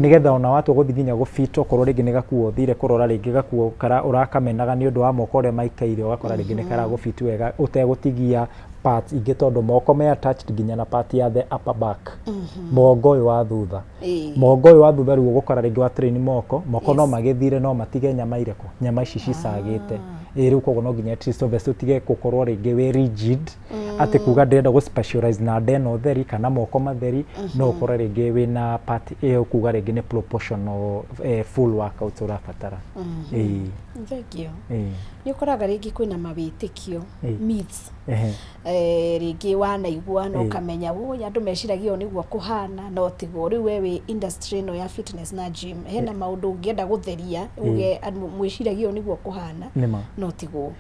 nĩgetha ona watua gũthiĩ nginya gũfit okorwo rĩngĩ nĩ gakuo ũthire kũrora rĩngĩ gakuo ũrakamenaga nĩ ũndũ wa moko ũrĩa maikaire ũgakora rĩngĩ nĩ karagũfit wega ũtegũtigia parts ingĩ, tondũ moko me attached nginya na part ya the upper back, mũgongo ũyũ wa thutha. Mũgongo ũyũ wa thutha rĩu ũgũkora rĩngĩ wa train moko no magĩthire no matige nyama irĩkũ, nyama ici cicagĩte. Rĩu koguo no nginya at least ũtige gũkorwo rĩngĩ wĩ rigid atĩ kuga ndĩrenda gũ specialize na nda ĩno theri kana moko matheri, no ũkore rĩngĩ wĩna part ĩyo kuga rĩngĩ nĩ proportional full workout ũrabatara. Thank you. Nĩ ũkoraga rĩngĩ kwĩna mawĩtĩkio myths, rĩngĩ wanaigua no kamenya andũ meciragia nĩguo kũhana no tiguo. Rĩu we wĩ industry ĩno ya fitness na gym hena maũndũ ũngĩenda gũtheria uge mwĩciragia nĩguo kũhana no tiguo.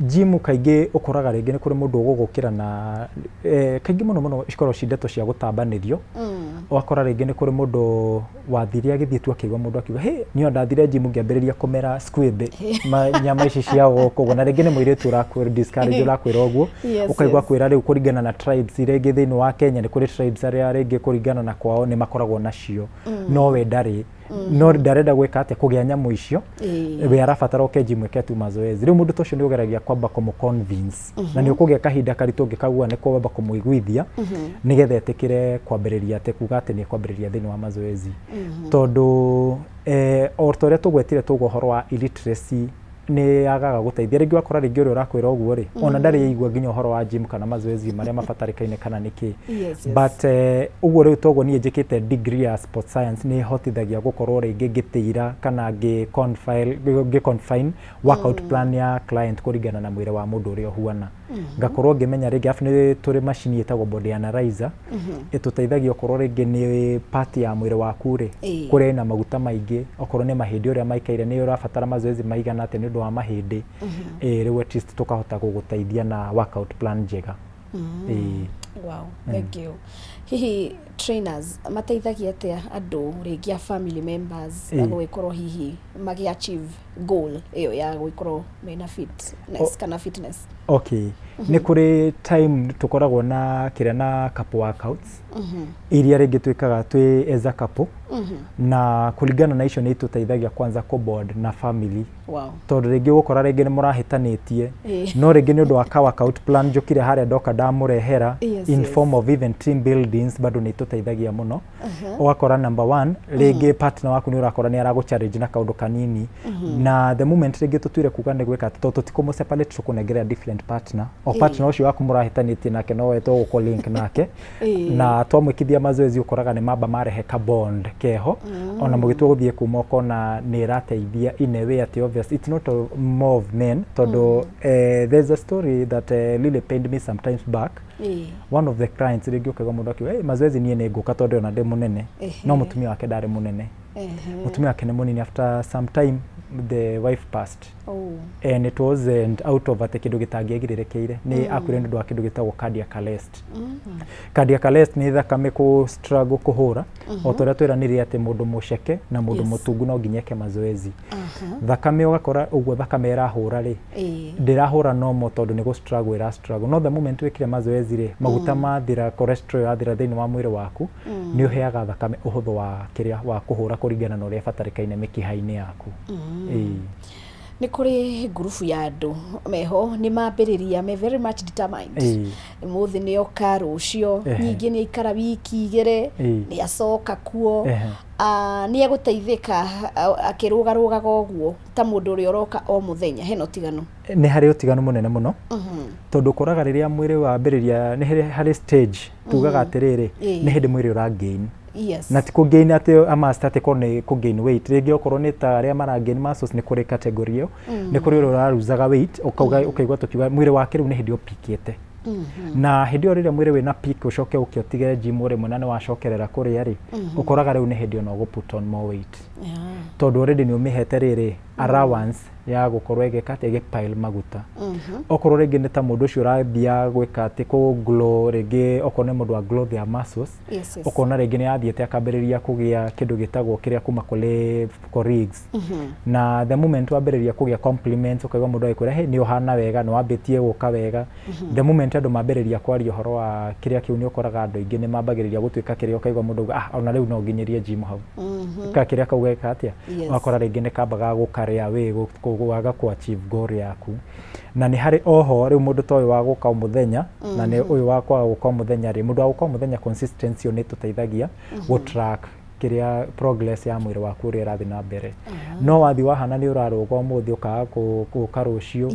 Gym kaingĩ ũkoraga rĩngĩ nĩ kũrĩ mũndũ ũgũgũkĩra na kaingĩ mũno cikorwo ci ndeto cia gũtambanĩrio. Ũgakora rĩngĩ nĩ kũrĩ mũndũ wathire agĩthiĩ tu akĩigua mũndũ akiuga niĩ ndathire gym ngĩambĩrĩria kũmera squid nyama ici cia gũkũ, na rĩngĩ nĩ mũirĩtu ũrakwĩra discourage ũrakwĩra ũguo ũkaigua kwĩra rĩu kũringana na tribes rĩngĩ thĩinĩ wa Kenya nĩ kũrĩ tribes arĩa rĩngĩ kũringana na kwao nĩ makoragwo nacio no we ndarĩ no ndarenda gwĩka atĩ kũgĩa nyamũ icio we arabatara oke gym eke tu mazoezi. Rĩu mũndũ tũcio nĩ ũgeragia kwamba kũmũ-convince na nĩ ũkũgĩa kahinda karitũ ũngĩkagua nĩ kwamba kũmũiguithia nĩgetha etĩkĩre kwambĩrĩria atĩ kuga atĩ nĩ kwambĩrĩria thĩinĩ wa mazoezi. Tondũ o ta ũrĩa tũgwetire tũguo ũhoro wa illiteracy nĩ agaga gũteithia rĩngĩ wakora rĩngĩ ũrĩa ũrakwĩra ũguo rĩ ona ndarĩ igua nginya ũhoro wa gym kana mazoezi marĩa mabatarĩkaine kana nĩkĩ but ũguo rĩu toguo niĩ njĩkĩte degree ya sports science nĩ hotithagia gũkorwo rĩngĩ ngĩtĩira kana ngĩ-confine workout plan ya client kũringana na mwĩrĩ wa mũndũ ũrĩa ũhuana ngakorwo ngĩmenya rĩngĩ afu nĩ tũrĩ macini ĩtagwo body analyzer ĩtũteithagia okorwo rĩngĩ nĩ part ya mwĩrĩ waku rĩ kũrĩ na maguta maingĩ okorwo nĩ mahĩndĩ ũrĩa maikaire nĩ ũrabatara mazoezi maigana atĩ nĩ ũndũ wa mahĩndĩ rĩu at least tũkahota gũgũteithia na workout plan njega. Wow, thank you. Hihi trainers mateithagia atĩa andũ rĩngĩ family members gũgĩkorwo hihi magi-achieve goal ĩyo ya gũgĩkorwo mena fitness kana fitness? Okay, nĩ kũrĩ time tũkoragwo na kĩrĩa na couple workouts iria rĩngĩ twĩkaga twĩ as a couple na kũringana na icio nĩ itũteithagia kwanza co-bond na family. Tondũ rĩngĩ gũkora rĩngĩ nĩ mũrahĩtanĩtie no rĩngĩ nĩ ũndũ wa workout plan njũkire harĩa ndoka ndamũrehera in form of even team buildings bado nĩ itũteithagia mũno. Ũgakora number one rĩngĩ partner waku nĩ ũrakora nĩ aragũ-challenge na kaũndũ kanini na the moment rĩngĩ tũtuire kuga nĩ gwĩka tondũ tũtikũmũ-separate tũkũnengerea different partner o partner ũcio waku mũrahĩtanĩtie nake no wetwo gũkũ link nake na twamwĩkithia mazoezi ũkoraga nĩ mamba marehe ka bond keho ona mũgĩtua gũthiĩ kuma ũkona nĩ ĩrateithia in a way atĩ obvious it's not more of men tondũ there's a story that really pained me sometimes back. One of the clients rĩngĩ ũkaiga mũndũ akiuga mazoezi niĩ nĩ ngũka tondũ ona ndĩ mũnene no mũtumia wake ndarĩ mũnene mũtumia wake nĩ mũnini after some time the wife passed and it wasn't out of atĩ kĩndũ gĩtangĩagirĩrĩkĩire nĩ akuire nĩ ũndũ wa kĩndũ gĩtagwo cardiac arrest. Cardiac arrest nĩ thakame kũ struggle kũhũra o torĩa twĩranĩire atĩ mũndũ mũceke na mũndũ mũtungu no nginya eke mazoezi. Thakame ũgakora ũguo thakame ĩrahũra rĩ ndĩrahũra normal tondũ nĩ gũ struggle ĩra struggle no the moment wĩkire mazoezi rĩ maguta mathira cholesterol yathira thĩinĩ wa mwĩrĩ waku nĩ ũheaga thakame ũhũthũ wa kĩrĩa wa kũhũra kũringana na ũrĩa ĩbatarĩkaine mĩkiha-inĩ yaku. Nĩ kũrĩ ngurubu ya andũ meho nĩ mambĩrĩria me very much determined mũthĩ nĩ oka rũcio nyingĩ nĩ aikara wiki igĩrĩ nĩ acoka kuo nĩ egũteithĩka akĩrũgarũgaga ũguo ta mũndũ ũrĩa ũroka o mũthenya hena ũtiganu? Nĩ harĩ ũtiganu mũnene mũno tondũ ũkoraga rĩrĩa mwĩrĩ wambĩrĩria nĩ harĩ stage tugaga atĩrĩrĩ nĩ hĩndĩ mwĩrĩ ũragain na ti kũ-gain atĩ amasta atĩ korwo nĩ kũ-gain weight rĩngĩ okorwo nĩ ta arĩa mara-gain muscles nĩ kũrĩ category ĩyo nĩ kũrĩ ũrĩa ũraruzaga weight ũkaigua tũkiuga mwĩrĩ wake rĩu nĩ hĩndĩ ũpikĩte na hĩndĩ ĩyo rĩrĩa mwĩrĩ wĩna peak ũcoke ũke ũtige gym rĩmwe na nĩ wacokerera kũrĩa rĩ ũkoraga rĩu nĩ hĩndĩ ona ũgũ-put on more weight tondũ already nĩ ũmĩhete rĩrĩ allowance ya gũkorwo ĩgĩka atĩ ĩgĩ-pile maguta. Okorwo rĩngĩ nĩ ta mũndũ ũcio ũrathia gwĩka atĩ kũ-glow rĩngĩ okorwo nĩ mũndũ wa glow their muscles ũkona rĩngĩ nĩ athiĩte akambĩrĩria kũgĩa kĩndũ gĩtagwo kĩrĩa kuma kũrĩ colleagues na the moment wambĩrĩria kũgĩa compliments ũkaigua mũndũ agĩkwĩra hey nĩ ũhana wega nĩ wambĩtie gũka wega the moment andũ mambĩrĩria kwaria ũhoro wa kĩrĩa kĩu nĩ ũkoraga andũ aingĩ nĩ mambagĩrĩria gũtuĩka kĩrĩa ũkaigua mũndũ ona rĩu no nginyĩrie gym hau kĩrĩa kau geka atĩa ũgakora rĩngĩ nĩ kambaga gũkarĩa wĩ waga kũ-achieve goal yaku na nĩ harĩ oho rĩu mũndũ ta ũyũ wa gũka o mũthenya na nĩ ũyũ wa kwaga gũka o mũthenya rĩ mũndũ wa gũka o mũthenya consistency nĩ tũteithagia gũ-track kĩrĩa progress ya mwĩrĩ waku ũrĩa ĩrathiĩ na mbere no wathi wahana nĩ ũrarũga ũmũthĩ ũkaga gũka rũciũ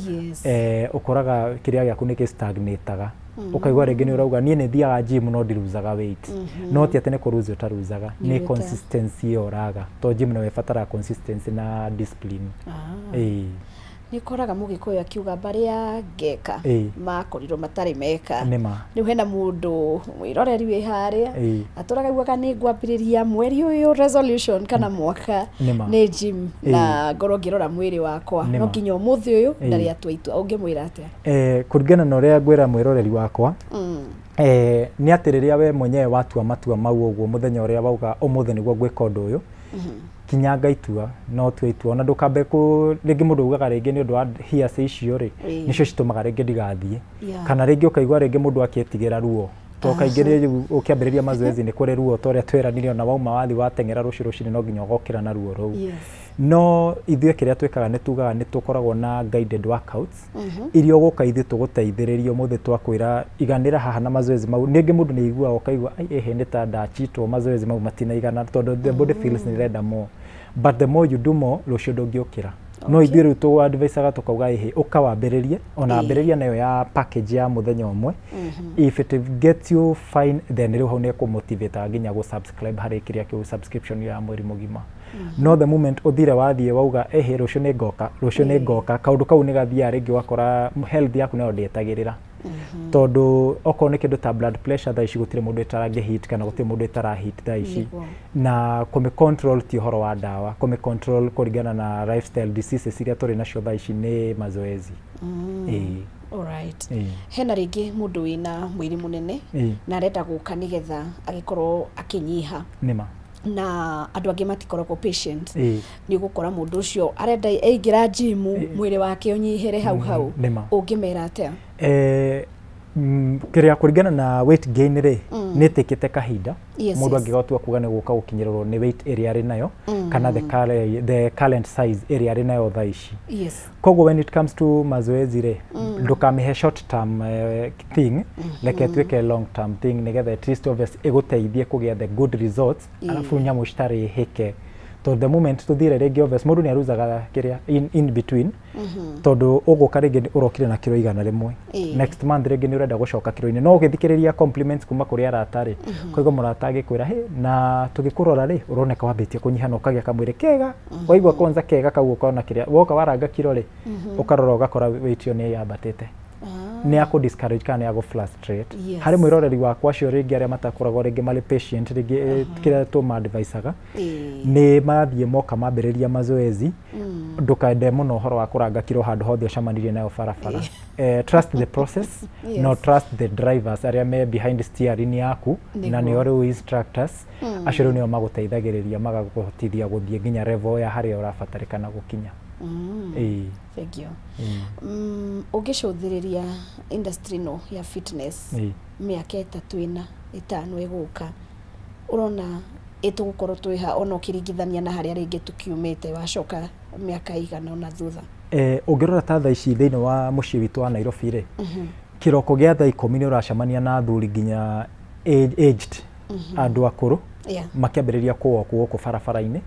ũkoraga kĩrĩa gĩaku nĩ gĩ-stagnataga ũkaigua rĩngĩ nĩ ũrauga niĩ nĩ thiaga gym no ndiruzaga weight no ti atĩ nĩ kũruza ũtaruzaga nĩ consistency ĩyo ũraga tondũ gym nayo ĩbataraga consistency na discipline. Nĩ koraga mũgĩkũyũ akiuga barĩa ngeka makorirwo matarĩ meka rĩu hena mũndũ mwĩroreri wĩ harĩa atũraga guoka nĩ ngwambĩrĩria mweri ũyũ resolution kana mwaka nĩ gym na ngorwo ngĩrora mwĩrĩ wakwa no nginya ũmũthĩ ũyũ ndarĩ atua itua ũngĩmwĩra atĩa? Kũringana na ũrĩa ngwĩra mwĩroreri wakwa nĩ atĩ rĩrĩa we mwenyewe watua matua mau ũguo mũthenya ũrĩa wauga ũmũthĩ nĩguo ngwĩka ũndũ ũyũ kinya ngaitua no tue itua ona ndũkambe rĩngĩ mũndũ ugaga rĩngĩ nĩ ũndũ wa hearsay icio rĩ nĩcio citũmaga rĩngĩ ndigathiĩ kana rĩngĩ ũkaigua rĩngĩ mũndũ akĩtigĩra ruo to kaingĩ ũkĩambĩrĩria mazoezi nĩ kũrĩ ruo ta ũrĩa tweranire ona wauma wathi wateng'era rũciinĩ no nginya ũgokĩra na ruo rũu no ithuĩ kĩrĩa twĩkaga nĩ tugaga nĩ tũkoragwo na guided workouts iria ũgũka ithuĩ tũgũteithĩrĩria mũthĩ twakwĩra iganĩra haha na mazoezi mau ningĩ mũndũ nĩ aiguaga ũkaigua nĩ ta ndachitwo mazoezi mau matinaigana tondũ the body feels nĩ renda more but the more you do more rũciũ ndũngĩũkĩra no ithuĩ rĩu tũ advice tukauga ehe ukawambĩrĩrie ona ambĩrĩria nayo ya package ya mũthenya ũmwe if it gets you fine then rĩu hau nĩ kũmotivate nginya gũ-subscribe harĩ kĩrĩa kĩu subscription ya mweri mũgima no the moment ũthire wathiĩ wauga ehe rũciũ nĩ ngoka kaũndũ kau nĩ gathiaga rĩngĩ wakora health yaku nayo ndĩetagĩrĩra tondũ okorwo nĩ kĩndũ ta blood pressure thaa ici gũtirĩ mũndũ ĩtarangĩhit kana gũtirĩ mũndũ ĩtarahit thaa ici na kũmĩ-control ti ũhoro wa ndawa kũmĩ-control kũringana na lifestyle diseases iria tũrĩ nacio thaa ici nĩ mazoezi. Alright. Hena rĩngĩ mũndũ wĩna mwĩrĩ mũnene na arenda gũka nĩgetha agĩkorwo akĩnyiha na andũ angĩ matikoragwo patient nĩ gũkora mũndũ ũcio arenda aingĩra gym mwĩrĩ wake ũnyihere hau ũngĩmera atĩa? Kĩrĩa kũringana na weight gain rĩ nĩ ĩtĩkĩte kahinda mũndũ angĩgatua kuga nĩ gũka gũkinyĩrĩrwo nĩ weight ĩrĩa arĩ nayo kana the current size ĩrĩa arĩ nayo thaa ici. Koguo when it comes to mazoezi rĩ ndũkamĩhe short term thing reke ĩtuĩke long term thing nĩgetha at least obviously ĩgũteithie kũgĩa the good results alafu nyamũ citarĩ hĩke tondũ the moment tũthire rĩngĩ obviously mũndũ nĩ aruzaga kĩrĩa in between tondũ ũgũka rĩngĩ ũrokire na kilo 100 next month rĩngĩ nĩ ũrenda gũcoka kilo-inĩ no ũgĩthikĩrĩria compliments kuma kũrĩ arata rĩ koguo mũrata agĩkwĩra na tũgĩkũrora rĩ ũroneka wambĩtie kũnyiha na ũkagĩa kamwĩrĩ kega waigua kwanza kega kau ũkona kĩrĩa woka waranga kilo rĩ ũkarora ũgakora weight ĩyo nĩ yambatĩte nĩ akũ discourage kana nĩ agũ-frustrate harĩ mwĩroreri wakwa acio rĩngĩ arĩa matakoragwo rĩngĩ marĩ patient rĩngĩ kĩrĩa tũma-adviceaga nĩ mathiĩ moka mambĩrĩria mazoezi ndũkaende mũno ũhoro wa kũranga kiro handũ hothe ũcamanirie nayo barabara trust the process no trust the drivers arĩa me behind steering yaku na nĩo rĩu instructors acio rĩu nĩo magũteithagĩrĩria magagũhotithia gũthiĩ nginya level ya harĩa ũrabatarĩkana gũkinya. Thank you. Ũngĩcũthĩrĩria industry no ya fitness mĩaka 3-5 ĩgũka ũrona ĩtũgũkorwo twĩha ona ũkĩringithania na harĩa rĩngĩ tukiumĩte wacoka mĩaka igana ona thutha? Ũngĩrora ta thaa ici thĩinĩ wa mũciĩ witũ wa Nairobi rĩ kĩroko gĩa thaa 10 nĩ ũracemania na athuri nginya aged andũ akũrũ makĩambĩrĩria kũwalk gũkũ barabara-inĩ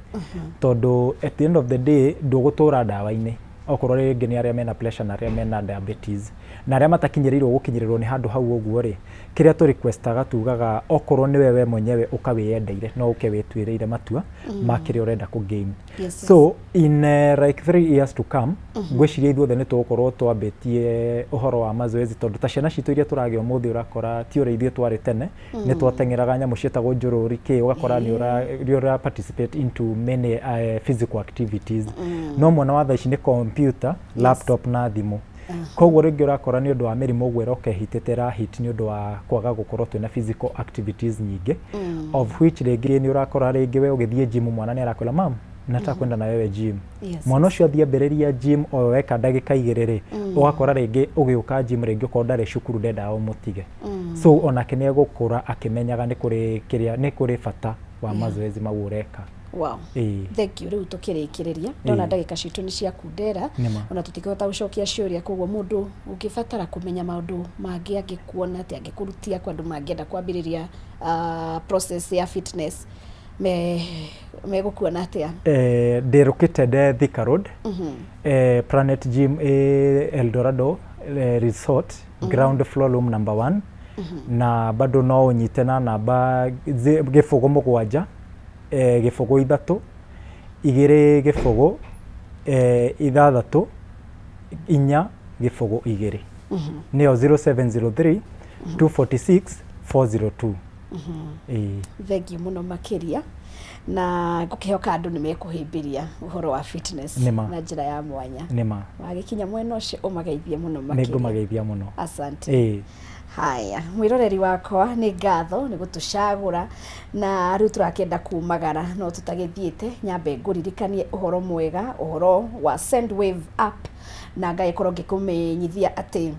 tondũ at the end of the day ndũgũtũra ndawa-inĩ okorwo rĩngĩ nĩ arĩa mena pressure na arĩa mena diabetes na arĩa matakinyĩrĩirwo gũkinyĩrĩrwo nĩ handũ hau ũguo rĩ kĩrĩa tũ requestaga tugaga okorwo nĩ wewe mwenyewe ũkawĩyendeire no ũke wĩtuĩrĩire matua ma kĩrĩa ũrenda kũgain. So in like 3 years to come ngwĩciria ithuothe nĩ tũgũkorwo twambĩtie ũhoro wa mazoezi tondũ ta ciana citũ iria tũragĩa ũmũthĩ ũrakora ti ũrĩa ithuĩ twarĩ tene nĩ twateng'eraga nyamũ ciĩtagwo njũrũri ũgakora nĩ ũra participate into many physical activities no mwana wa thaa ici nĩ computer laptop na thimũ koguo rĩngĩ ũrakora nĩ ũndũ wa mĩrimũ ũguo ĩroka ĩhitĩte rahit nĩ ũndũ wa kwaga gũkorwo twĩna physical activities nyingĩ of which rĩngĩ nĩ ũrakora rĩngĩ we ũgĩthiĩ gym mwana nĩ arakwĩra mam nataka kwenda na wewe gym mwana ũcio athiĩ ambĩrĩria gym o weka ndagĩka 2 rĩ ũgakora rĩngĩ ũgĩũka gym rĩngĩ ũkorwo ndarĩ cukuru ndendaga ũmũtige so onake nĩ egũkũra akĩmenyaga nĩ kũrĩ bata wa mazoezi mau ũreka. Wow. Thank you. Rĩu tũkĩrĩkĩrĩria ndona ndagĩka citũ nĩ ciakundera ona tũtikũhota gũcokia ciũria koguo mũndũ ũngĩbatara kũmenya maũndũ mangĩ angĩkuona atĩ angĩkũrutia kwa andũ mangĩenda kwambĩrĩria process ya fitness megũkuona atĩa? Ndĩrũkĩte Thika Road Planet Gym Eldorado Resort ground floor room number 1 na bado no ũnyite na namba gĩbũgũ 7 gĩbũgũ 3 2 gĩbũgũ 6 4 gĩbũgũ 2 nĩyo 0703 246 402. Thank you mũno makĩria na ngũkĩhoka andũ nĩ mekũhĩmbĩria ũhoro wa fitness na njĩra ya mwanya wagĩkinya mwena ũcio ũmageithie mũno makĩria. Nĩngũmageithia mũno. Asante. Haya, mwĩroreri wakwa nĩ ngatho nĩ gũtũcagũra na rĩu tũrakĩenda kumagara no tũtagĩthiĩte nyambe ngũririkanie ũhoro mwega ũhoro wa Sendwave app na ngagĩkorwo ngĩkũmenyithia atĩ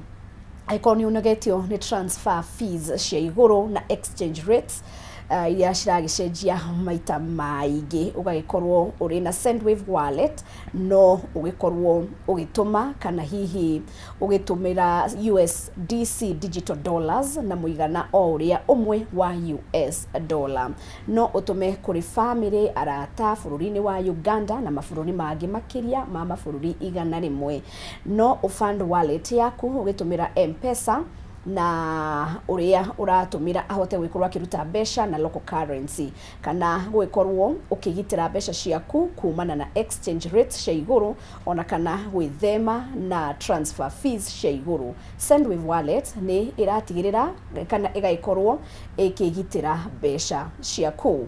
angĩkorwo nĩ ũnogetio nĩ transfer fees cia igũrũ na exchange rates iria ciragicenjia maita maingĩ ũgagĩkorwo ũrĩ na Sendwave wallet no ũgĩkorwo ũgĩtũma kana hihi ũgĩtũmĩra USDC digital dollars na mũigana o ũrĩa ũmwe wa US dollar no ũtũme kũrĩ family arata bũrũri-inĩ wa Uganda na mabũrũri mangĩ makĩria ma mabũrũri 100 no ũfund wallet yaku ũgĩtũmĩra M-Pesa na ũrĩa ũratũmĩra ahote gwĩkorwo akĩruta mbeca na local currency kana gwĩkorwo ũkĩgitĩra mbeca ciaku kumana na exchange rates cia igũrũ ona kana gwĩthema na transfer fees cia igũrũ. Sendwave wallet nĩ ĩratigĩrĩra kana ĩgaikorwo ĩkĩgitĩra mbeca ciaku.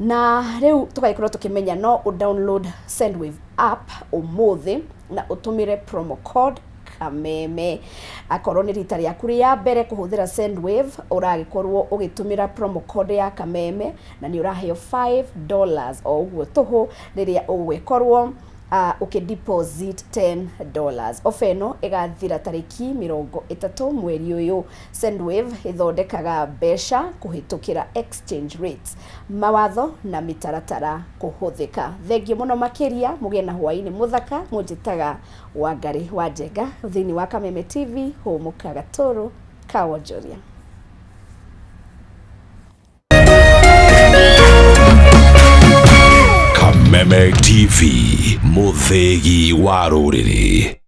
Na rĩu tũgaikorwo tũkĩmenya no download Sendwave app ũmũthĩ na ũtũmĩre promo code Kameme. Akorwo nĩ rita rĩaku rĩa mbere kũhũthĩra Sendwave ũragĩkorwo ũgĩtũmĩra promo code ya Kameme na nĩ ũraheo $5 o ũguo tũhũ rĩrĩa ũgwĩkorwo ukideposit $10. Ofa ĩno ĩgathira tarĩki 30 mweri ũyũ. Sendwave ĩthondekaga mbeca kũhĩtũkĩra exchange rates, mawatho na mĩtaratara kũhũthĩka. Thengiũ mũno makĩria, mũgĩe na hwaĩ-inĩ mũthaka. Mũnjĩtaga Wangari wa Njenga thĩinĩ wa Kameme TV, Hũmũka Gatũrũ ka Wonjoria. Kameme TV, mũthĩgi wa rũrĩrĩ.